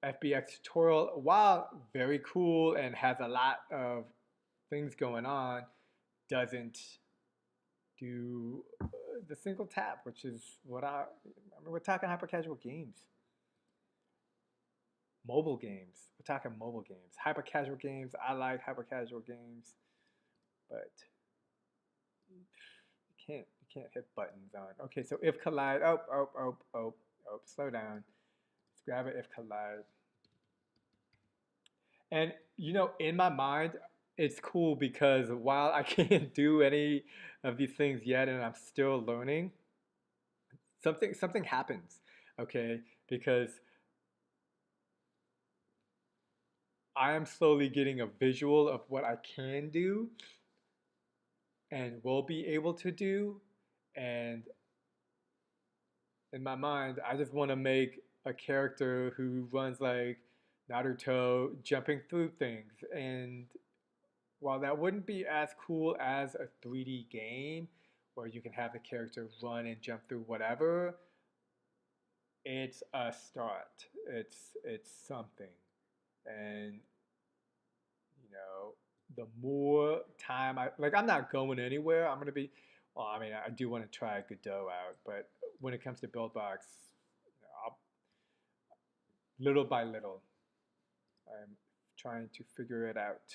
FBX tutorial, while very cool and has a lot of things going on, doesn't do the single tap, which is what I mean, we're talking hyper casual games. Mobile games. We're talking mobile games. Hyper casual games. I like hyper casual games, but you can't hit buttons on. Okay, so if collide. Oh. Slow down. Let's grab it if collide. And you know, in my mind, it's cool because while I can't do any of these things yet, and I'm still learning, something happens. Okay, because I am slowly getting a visual of what I can do and will be able to do. And in my mind, I just want to make a character who runs like Naruto, jumping through things. And while that wouldn't be as cool as a 3D game where you can have the character run and jump through whatever, it's a start. It's something. And you know, the more time I'm not going anywhere. I'm gonna be, well, I mean, I do want to try Godot out, but when it comes to Buildbox, you know, little by little, I'm trying to figure it out,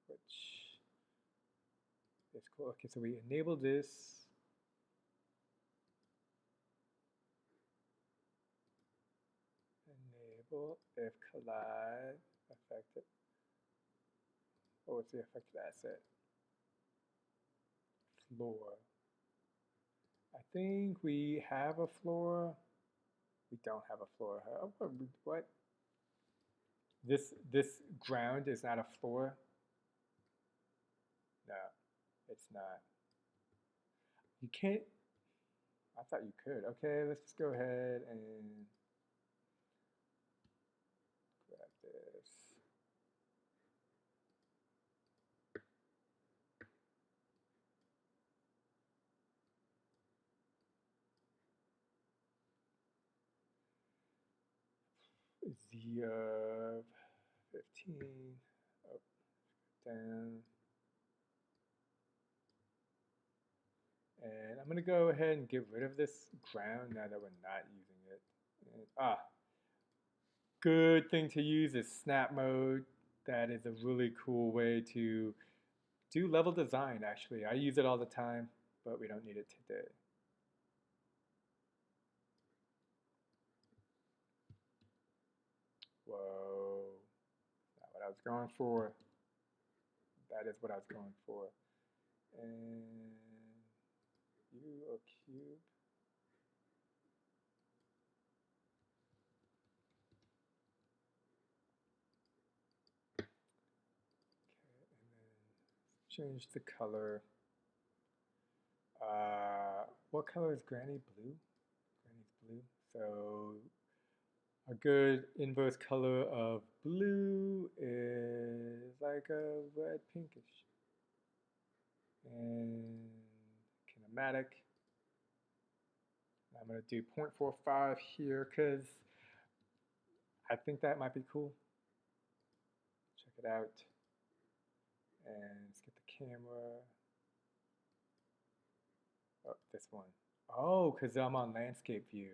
which is cool. Okay, so we enable this. Enable if collide affected. Oh, what's the affected asset? Floor. I think we have a floor. We don't have a floor. What? This ground is not a floor? No, it's not. You can't. I thought you could. Okay, let's just go ahead and grab this. Z of 15. Up, down. And I'm going to go ahead and get rid of this ground now that we're not using it. And, good thing to use is snap mode. That is a really cool way to do level design, actually. I use it all the time, but we don't need it today. Whoa. Not what I was going for. That is what I was going for. And you a cube. Change the color. What color is Granny? Blue? Granny's blue. So a good inverse color of blue is like a red pinkish. And kinematic. I'm going to do 0.45 here because I think that might be cool. Check it out. And let's get the camera. Oh, this one. Oh, because I'm on landscape view.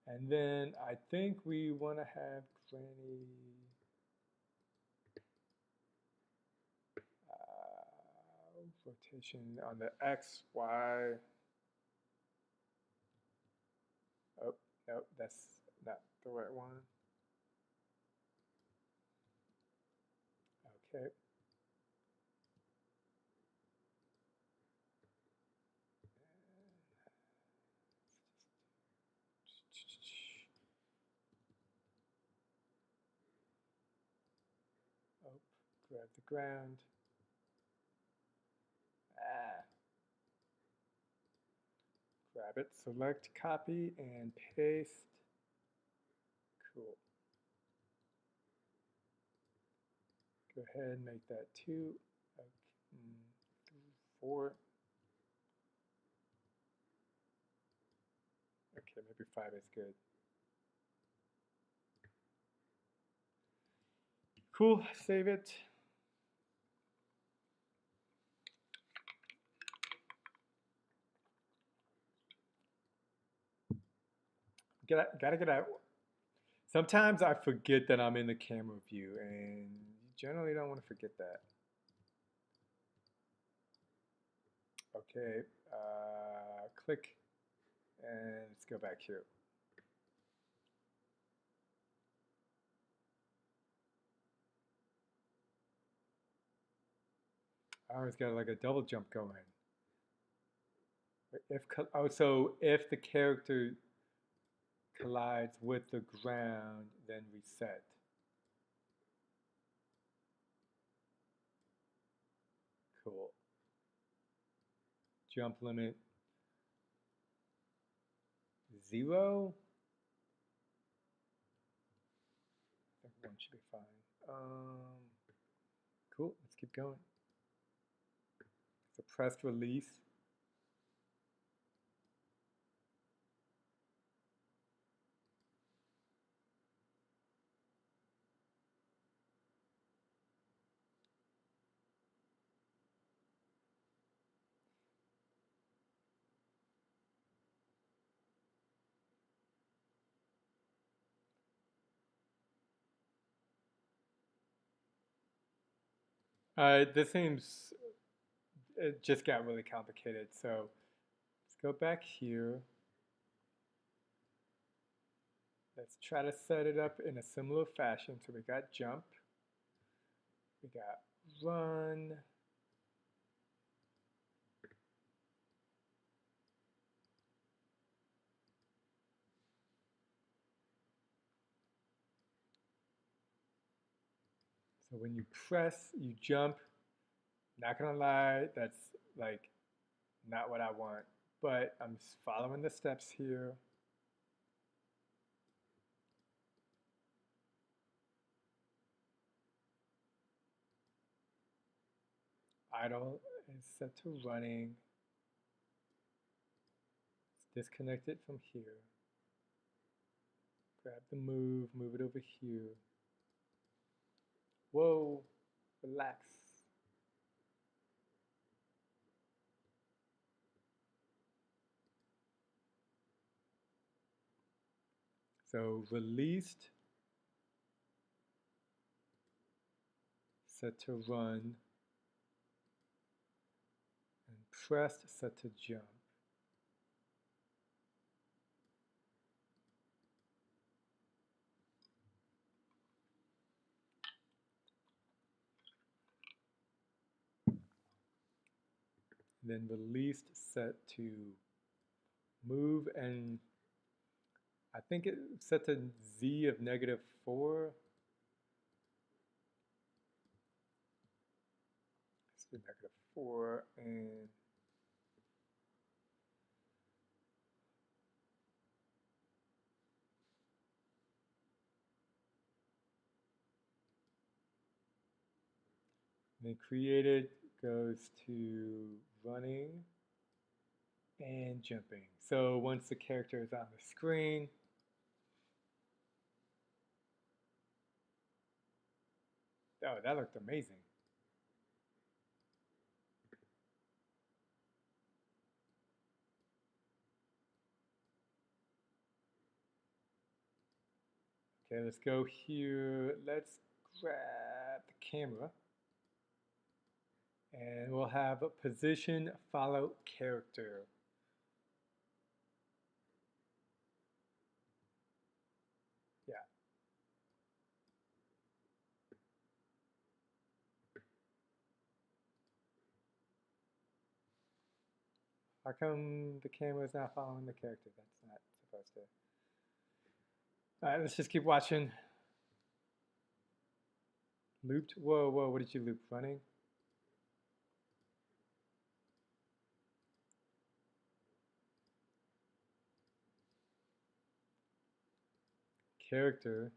And then I think we want to have Granny rotation on the X, Y. Oh, no, that's not the right one. Okay. Oh, grab the ground. Grab it, select, copy, and paste. Cool. Go ahead and make that 2, 4. Okay, maybe 5 is good. Cool, save it. Gotta get out. Sometimes I forget that I'm in the camera view, and you generally don't want to forget that. Okay, click, and let's go back here. I always got like a double jump going. So if the character collides with the ground, then reset. Cool. Jump limit 0. I think 1 should be fine. Cool. Let's keep going. So press release. This seems, it just got really complicated. So let's go back here. Let's try to set it up in a similar fashion. So we got jump, we got run, so when you press, you jump. Not gonna lie, that's like not what I want, but I'm following the steps here. Idle is set to running. Let's disconnect it from here. Grab the move it over here. Whoa, relax. So released, set to run, and pressed, set to jump. Then released, set to move, and I think it's set to Z of -4. Let's do -4, and then created goes to running and jumping. So once the character is on the screen, oh, that looked amazing. Okay, let's go here. Let's grab the camera. And we'll have a position follow character. Yeah. How come the camera is not following the character? That's not supposed to. All right, let's just keep watching. Looped? Whoa, whoa, what did you loop? Running? Character.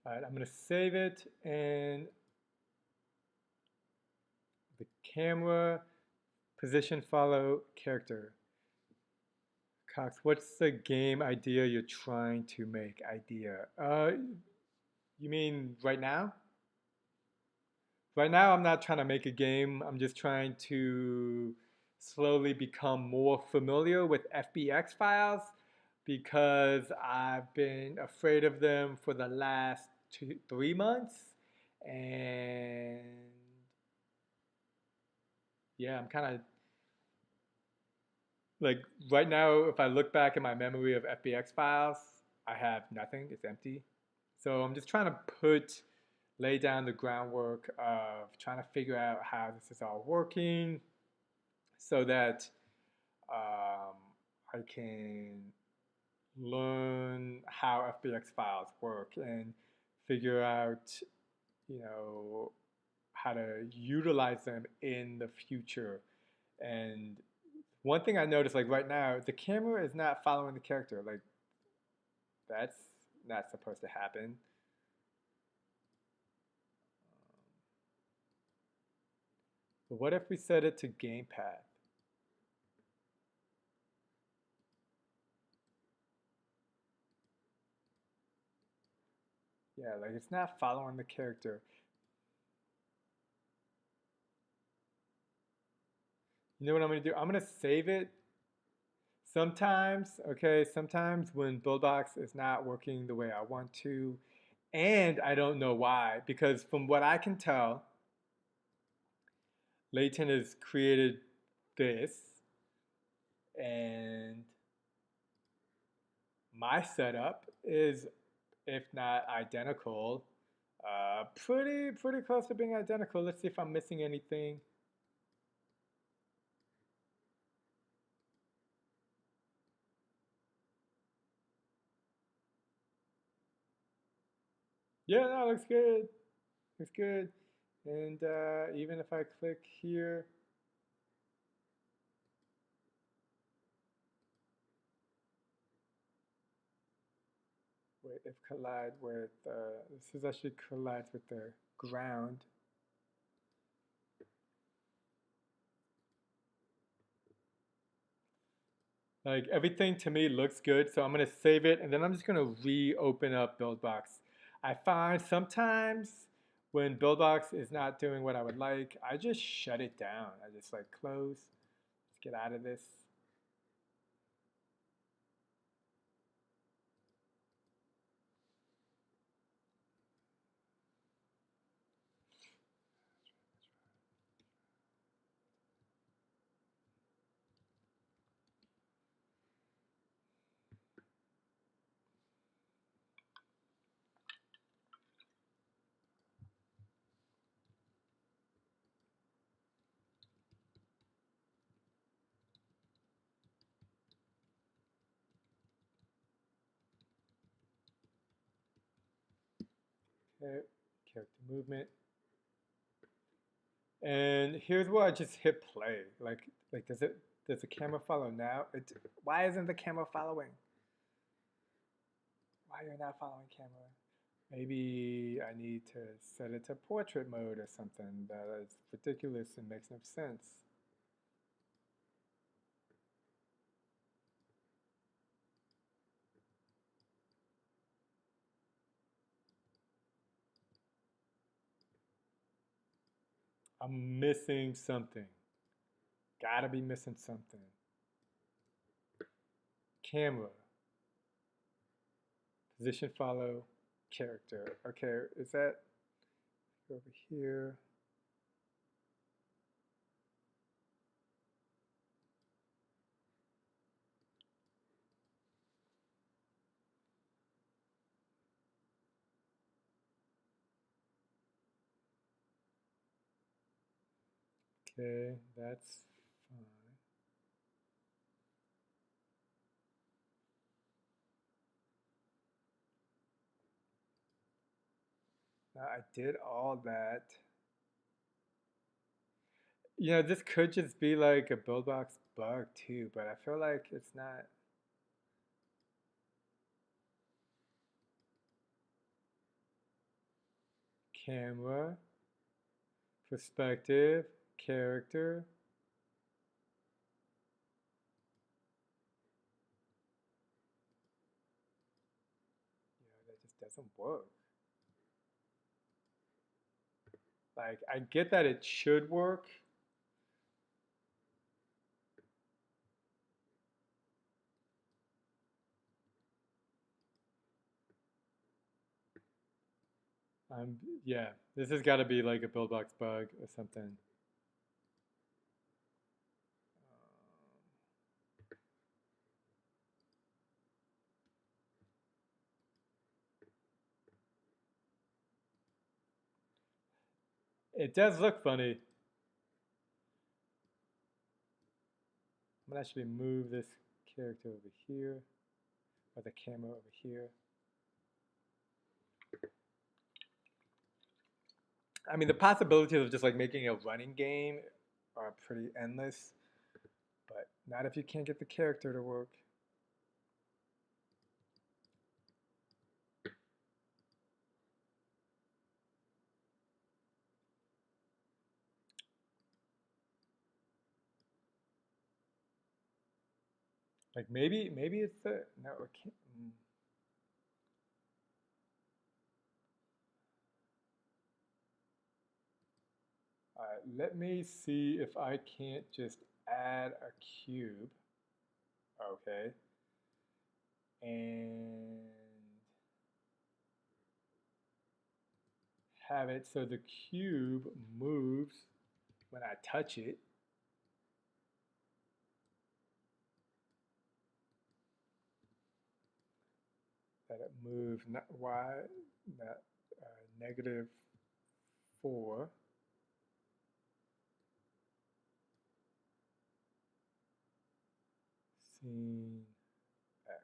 All right, I'm going to save it, and the camera position follow character. Cox, what's the game idea you're trying to make? Idea. You mean right now? Right now, I'm not trying to make a game. I'm just trying to slowly become more familiar with FBX files because I've been afraid of them for the last 3 months. And yeah, I'm kind of like right now, if I look back at my memory of FBX files, I have nothing. It's empty. So I'm just trying to lay down the groundwork of trying to figure out how this is all working so that um, I can learn how FBX files work and figure out, you know, how to utilize them in the future. And one thing I noticed, like right now, the camera is not following the character. Like that's not supposed to happen. But what if we set it to gamepad? Yeah, like it's not following the character. You know what I'm gonna do? I'm gonna save it. Sometimes, okay, sometimes when Buildbox is not working the way I want to, and I don't know why, because from what I can tell, Layton has created this, and my setup is, if not identical, pretty close to being identical. Let's see if I'm missing anything. Yeah, that looks good. Looks good. And even if I click here, wait, if collide with, this is actually collides with the ground. Like everything to me looks good, so I'm gonna save it and then I'm just gonna reopen up Buildbox. I find sometimes when Buildbox is not doing what I would like, I just shut it down. I just like close, let's get out of this. Okay, character movement. And here's where I just hit play. Like does the camera follow now? Why isn't the camera following? Why you're not following camera? Maybe I need to set it to portrait mode or something. That is ridiculous and makes no sense. I'm missing something. Gotta be missing something. Camera. Position follow. Character. Okay, is that over here? Okay, that's fine. Now I did all that. You know, this could just be like a Buildbox bug too, but I feel like it's not. Camera, perspective, character. doesn't work. Like, I get that it should work. Yeah, this has got to be like a Buildbox bug or something. It does look funny. I'm gonna actually move this character over here, or the camera over here. I mean, the possibilities of just like making a running game are pretty endless, but not if you can't get the character to work. Like maybe it's the no, it can't. All right, let me see if I can't just add a cube. Okay. And have it so the cube moves when I touch it. That it moves not y, not -4. Scene X.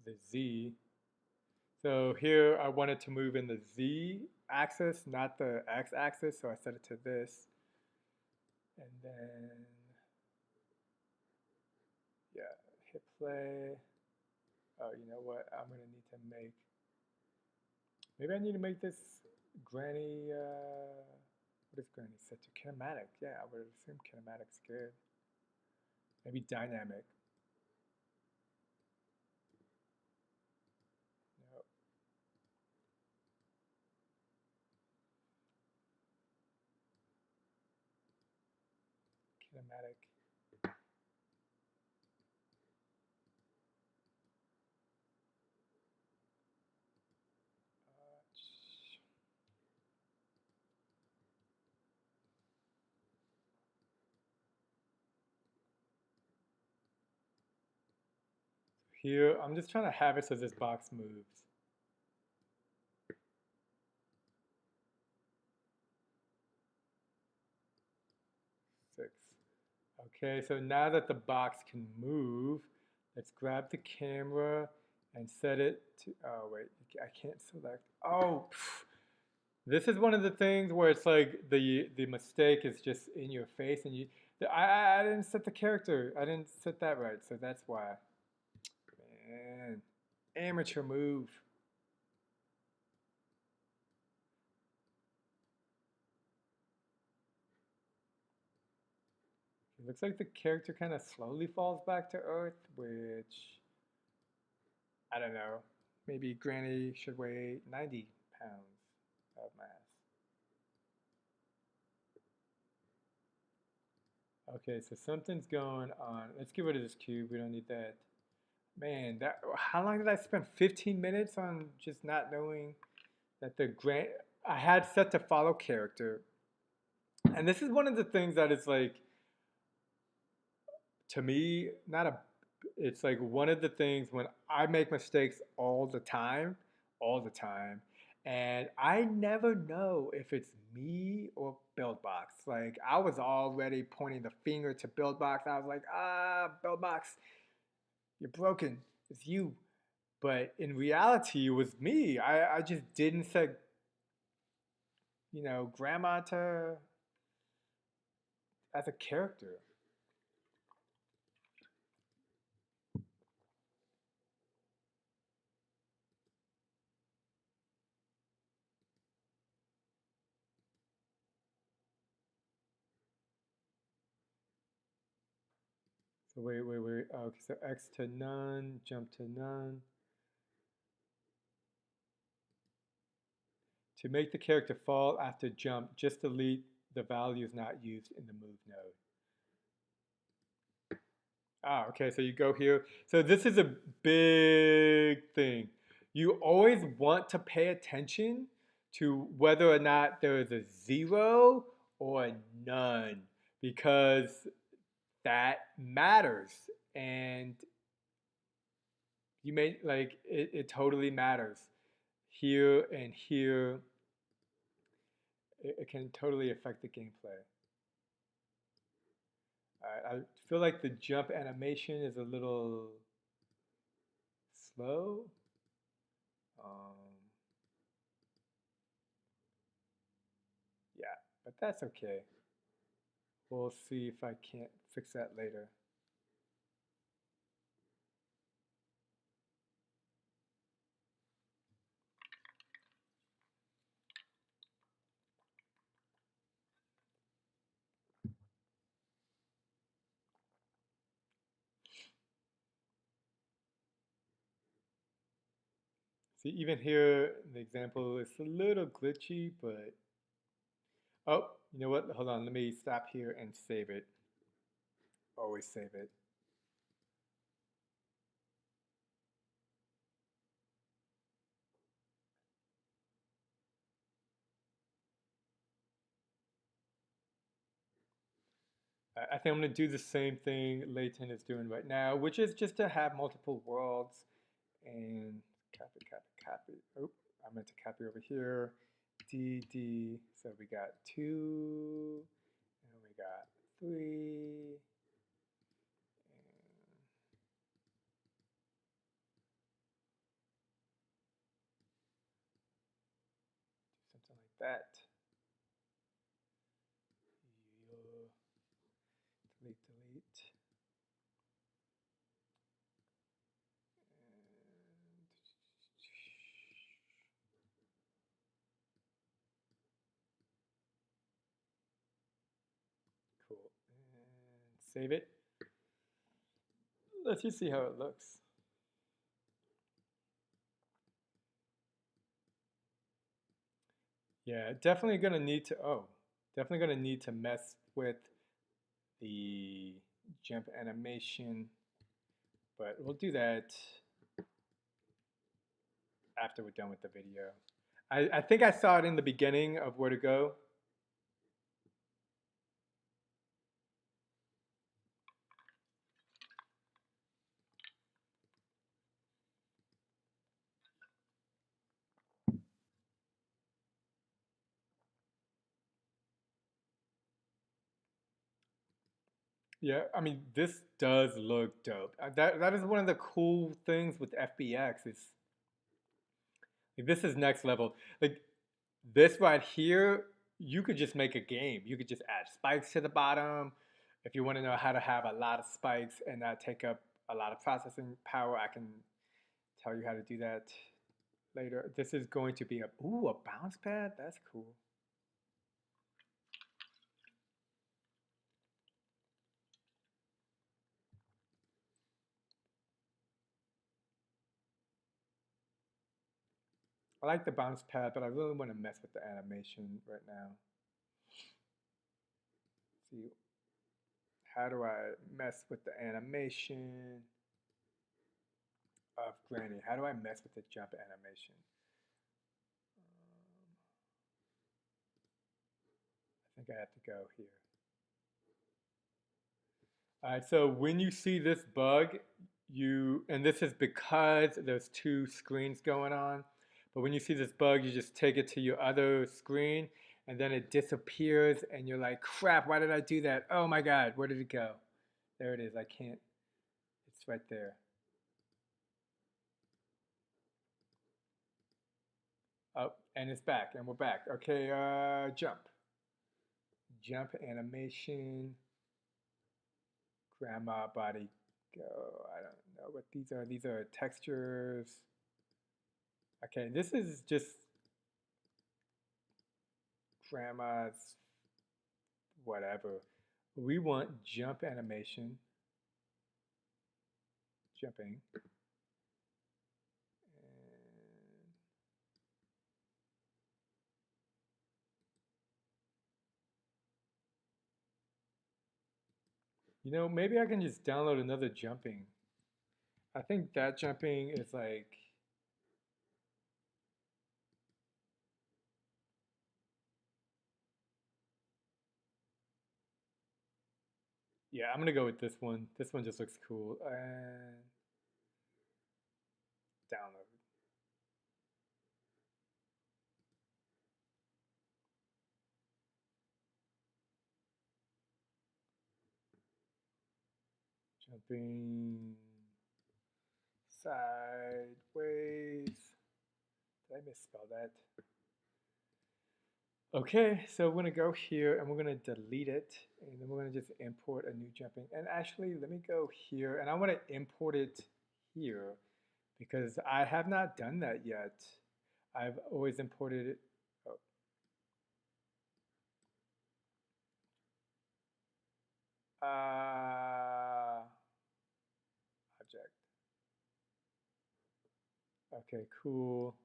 The Z. So here I want it to move in the Z axis, not the X axis. So I set it to this. And then, yeah, hit play. Oh, you know what? I'm going to need to make, maybe I need to make this granny, what is granny set to? Kinematic. Yeah, I would assume kinematic's good. Maybe dynamic. No. Kinematic. Here, I'm just trying to have it so this box moves. Six. Okay, so now that the box can move, let's grab the camera and set it to, oh wait, I can't select. Oh, this is one of the things where it's like the mistake is just in your face and I didn't set the character. I didn't set that right, so that's why. Man, amateur move. It looks like the character kind of slowly falls back to Earth, which, I don't know, maybe Granny should weigh 90 pounds of mass. Okay, so something's going on. Let's get rid of this cube. We don't need that. Man, how long did I spend? 15 minutes on just not knowing that I had set to follow character. And this is one of the things that is like, to me, not a, it's like one of the things when I make mistakes all the time, and I never know if it's me or Buildbox. Like I was already pointing the finger to Buildbox. I was like, Buildbox, you're broken. It's you. But in reality, it was me. I just didn't set, grandma to as a character. So wait. Okay, so X to none, jump to none. To make the character fall after jump, just delete the values not used in the move node. Ah, okay, so you go here. So this is a big thing. You always want to pay attention to whether or not there is a 0 or a none, because that matters. And you may, like, it totally matters. Here and here, it can totally affect the gameplay. I feel like the jump animation is a little slow. Yeah, but that's okay. We'll see if I can't fix that later. See, even here, the example is a little glitchy, but oh, you know what? Hold on, let me stop here and save it. Always save it. I think I'm going to do the same thing Layton is doing right now, which is just to have multiple worlds and copy. Oh, I meant to copy over here. D. So we got 2, and we got 3, and something like that. Delete. Cool. And save it. Let's just see how it looks. Yeah, definitely gonna need to mess with the jump animation, but we'll do that after we're done with the video. I think I saw it in the beginning of where to go. Yeah, I mean, this does look dope. That is one of the cool things with FBX is like, this is next level. Like this right here, you could just make a game. You could just add spikes to the bottom. If you want to know how to have a lot of spikes and not take up a lot of processing power, I can tell you how to do that later. This is going to be a bounce pad. That's cool. I like the bounce pad, but I really want to mess with the animation right now. See, how do I mess with the animation of Granny? How do I mess with the jump animation? I think I have to go here. All right, so when you see this bug, and this is because there's two screens going on, but when you see this bug, you just take it to your other screen, and then it disappears, and you're like, crap, why did I do that? Oh my God, where did it go? There it is, I can't, it's right there. Oh, and it's back, and we're back. Okay, jump. Jump animation. Grandma body go. I don't know what these are. These are textures. Okay, this is just grandma's whatever. We want jump animation. jumping. You know, maybe I can just download another jumping. I think that jumping is like, yeah, I'm gonna go with this one. This one just looks cool. And download. Jumping sideways. Did I misspell that? Okay, so we're gonna go here and we're gonna delete it, and then we're gonna just import a new jumping. And actually, let me go here, and I want to import it here because I have not done that yet. I've always imported it. Oh. Object. Okay, cool.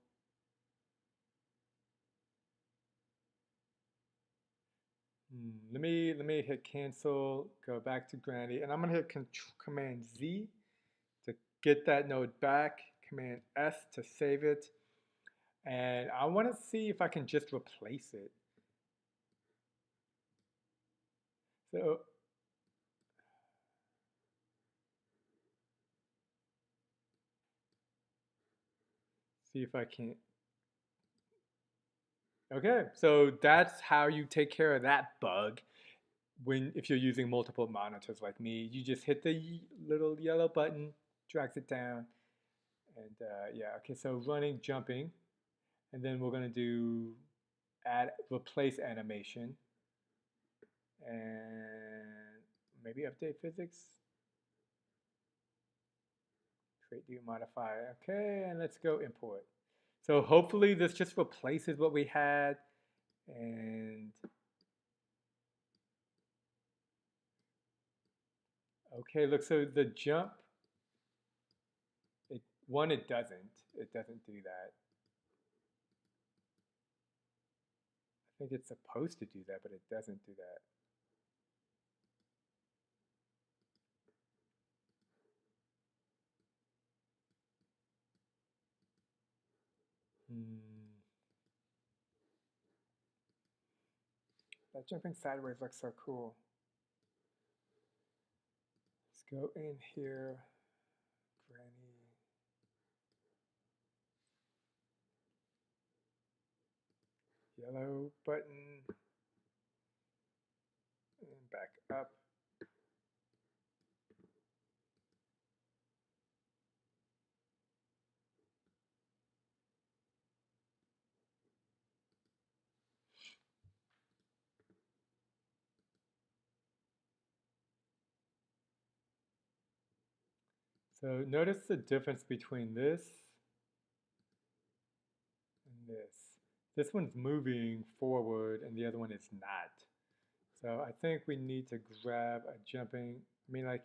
Let me hit cancel, go back to Granny, and I'm gonna hit Command Z to get that node back, Command S to save it, and I want to see if I can just replace it. So see if I can. Okay, so that's how you take care of that bug. If you're using multiple monitors like me, you just hit the little yellow button, drags it down, and yeah. Okay, so running jumping, and then we're gonna do add replace animation, and maybe update physics. Create new modifier. Okay, and let's go import. So hopefully this just replaces what we had, and okay, look, so the jump, it doesn't do that. I think it's supposed to do that, but it doesn't do that. That jumping sideways looks so cool. Let's go in here, Granny. Yellow button, and back up. So notice the difference between this and this. This one's moving forward and the other one is not. So I think we need to grab a jumping, I mean like,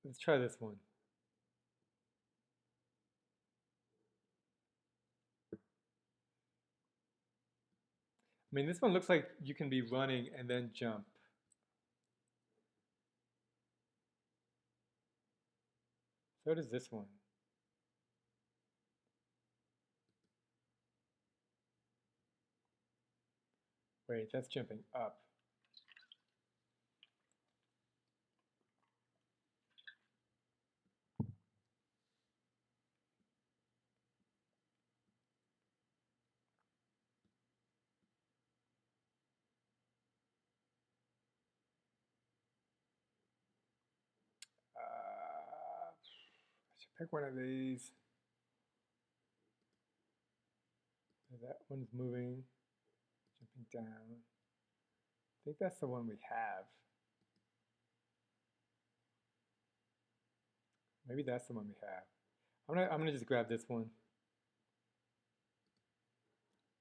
let's try this one. I mean, this one looks like you can be running and then jump. So does this one. Wait, that's jumping up. I should pick one of these. That one's moving, jumping down. I think that's the one we have. Maybe that's the one we have. I'm gonna just grab this one.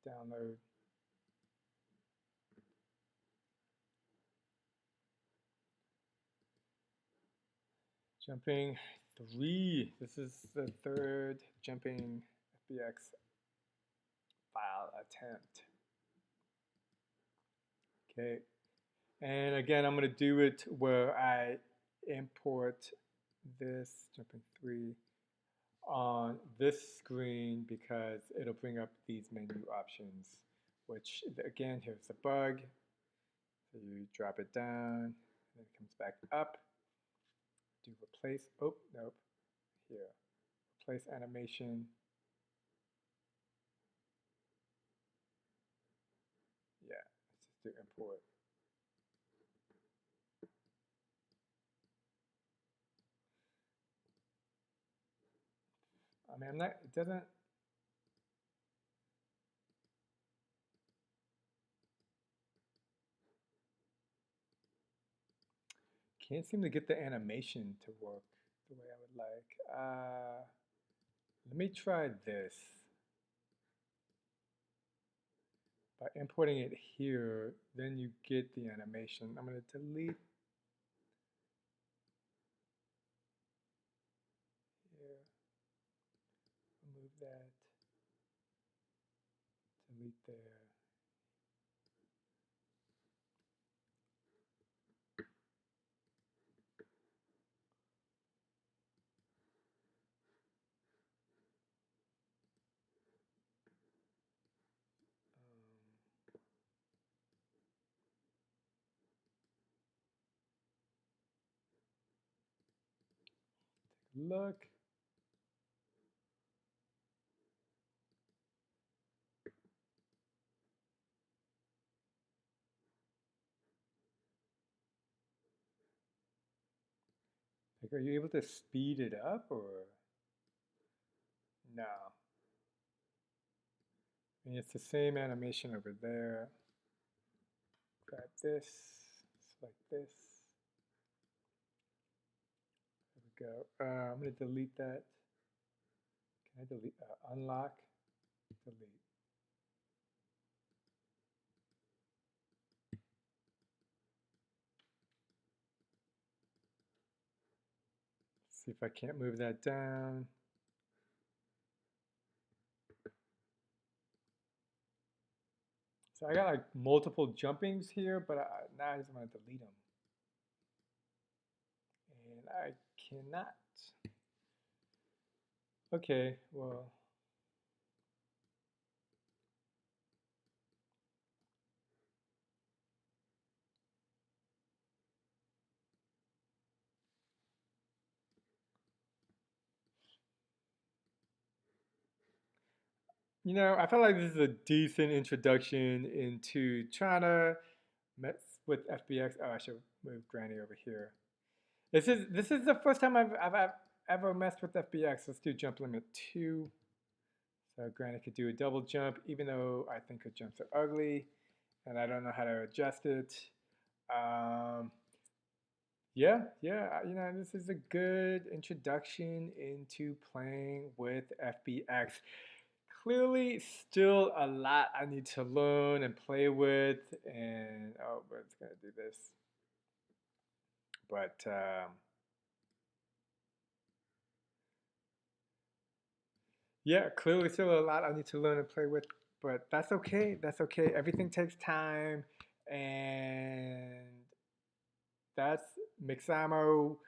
Download. Jumping 3. This is the third jumping Fbx file attempt. Okay. And again, I'm going to do it where I import this jumping 3 on this screen because it'll bring up these menu options, which again, here's the bug. So you drop it down, and it comes back up. Do replace, oh, nope, here. Replace animation. Yeah, let's just do import. I mean, it doesn't, can't seem to get the animation to work the way I would like. Let me try this. By importing it here, then you get the animation. I'm going to delete here, remove that, delete there. Look. Like, are you able to speed it up or no? I mean, it's the same animation over there. Grab this, select this. There we go. I'm going to delete that. Can I delete? Unlock, delete. See if I can't move that down. So I got like multiple jumpings here, but now I just want to delete them. And I cannot. Okay, well. You know, I feel like this is a decent introduction into trying to mess with FBX. Oh, I should move Granny over here. This is the first time I've ever messed with FBX. Let's do jump limit 2. So Granny could do a double jump, even though I think her jumps are ugly, and I don't know how to adjust it. Yeah, you know, this is a good introduction into playing with FBX. Clearly, still a lot I need to learn and play with, and oh, but it's gonna do this. But yeah, clearly still a lot I need to learn and play with, but that's okay. That's okay. Everything takes time, and that's Mixamo.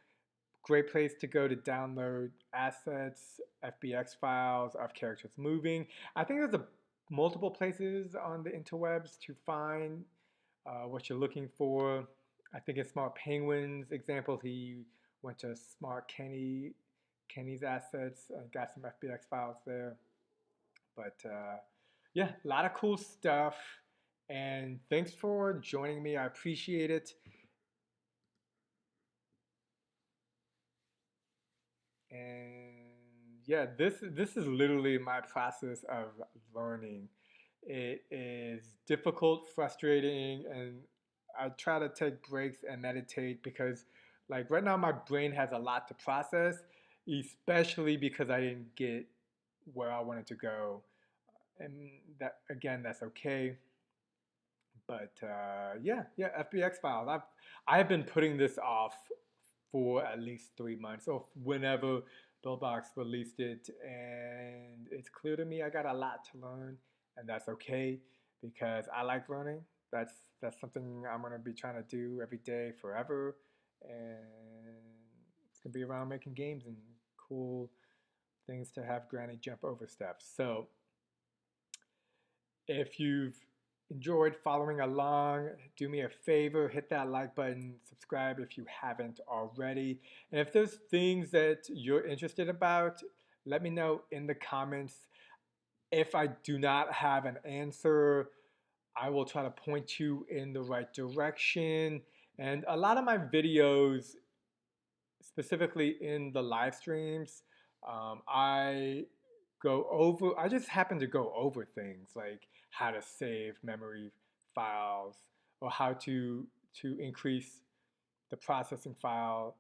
Great place to go to download assets, FBX files of characters moving. I think there's multiple places on the interwebs to find what you're looking for. I think in Smart Penguin's example, he went to Smart Kenny's assets, got some FBX files there. But yeah, a lot of cool stuff. And thanks for joining me. I appreciate it. And yeah, this is literally my process of learning. It is difficult, frustrating, and I try to take breaks and meditate because like right now my brain has a lot to process. especially because I didn't get where I wanted to go. And that again, that's okay. But yeah, FBX files. I've been putting this off for at least 3 months, or whenever Buildbox released it, and it's clear to me I got a lot to learn, and that's okay because I like learning. That's something I'm gonna be trying to do every day forever, and it's gonna be around making games and cool things to have Granny jump over stuff. So if you've enjoyed following along, do me a favor, hit that like button, subscribe if you haven't already. And if there's things that you're interested about, let me know in the comments. If I do not have an answer, I will try to point you in the right direction. And a lot of my videos, specifically in the live streams, I just happen to go over things like how to save memory files or how to increase the processing file,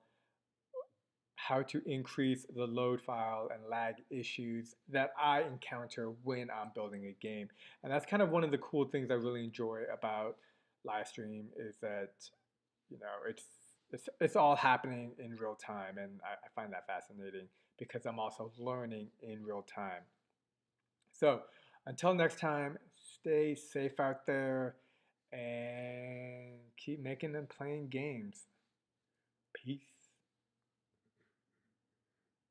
how to increase the load file and lag issues that I encounter when I'm building a game. And that's kind of one of the cool things I really enjoy about live stream is that it's all happening in real time, and I find that fascinating because I'm also learning in real time. So until next time, stay safe out there and keep making and playing games. Peace.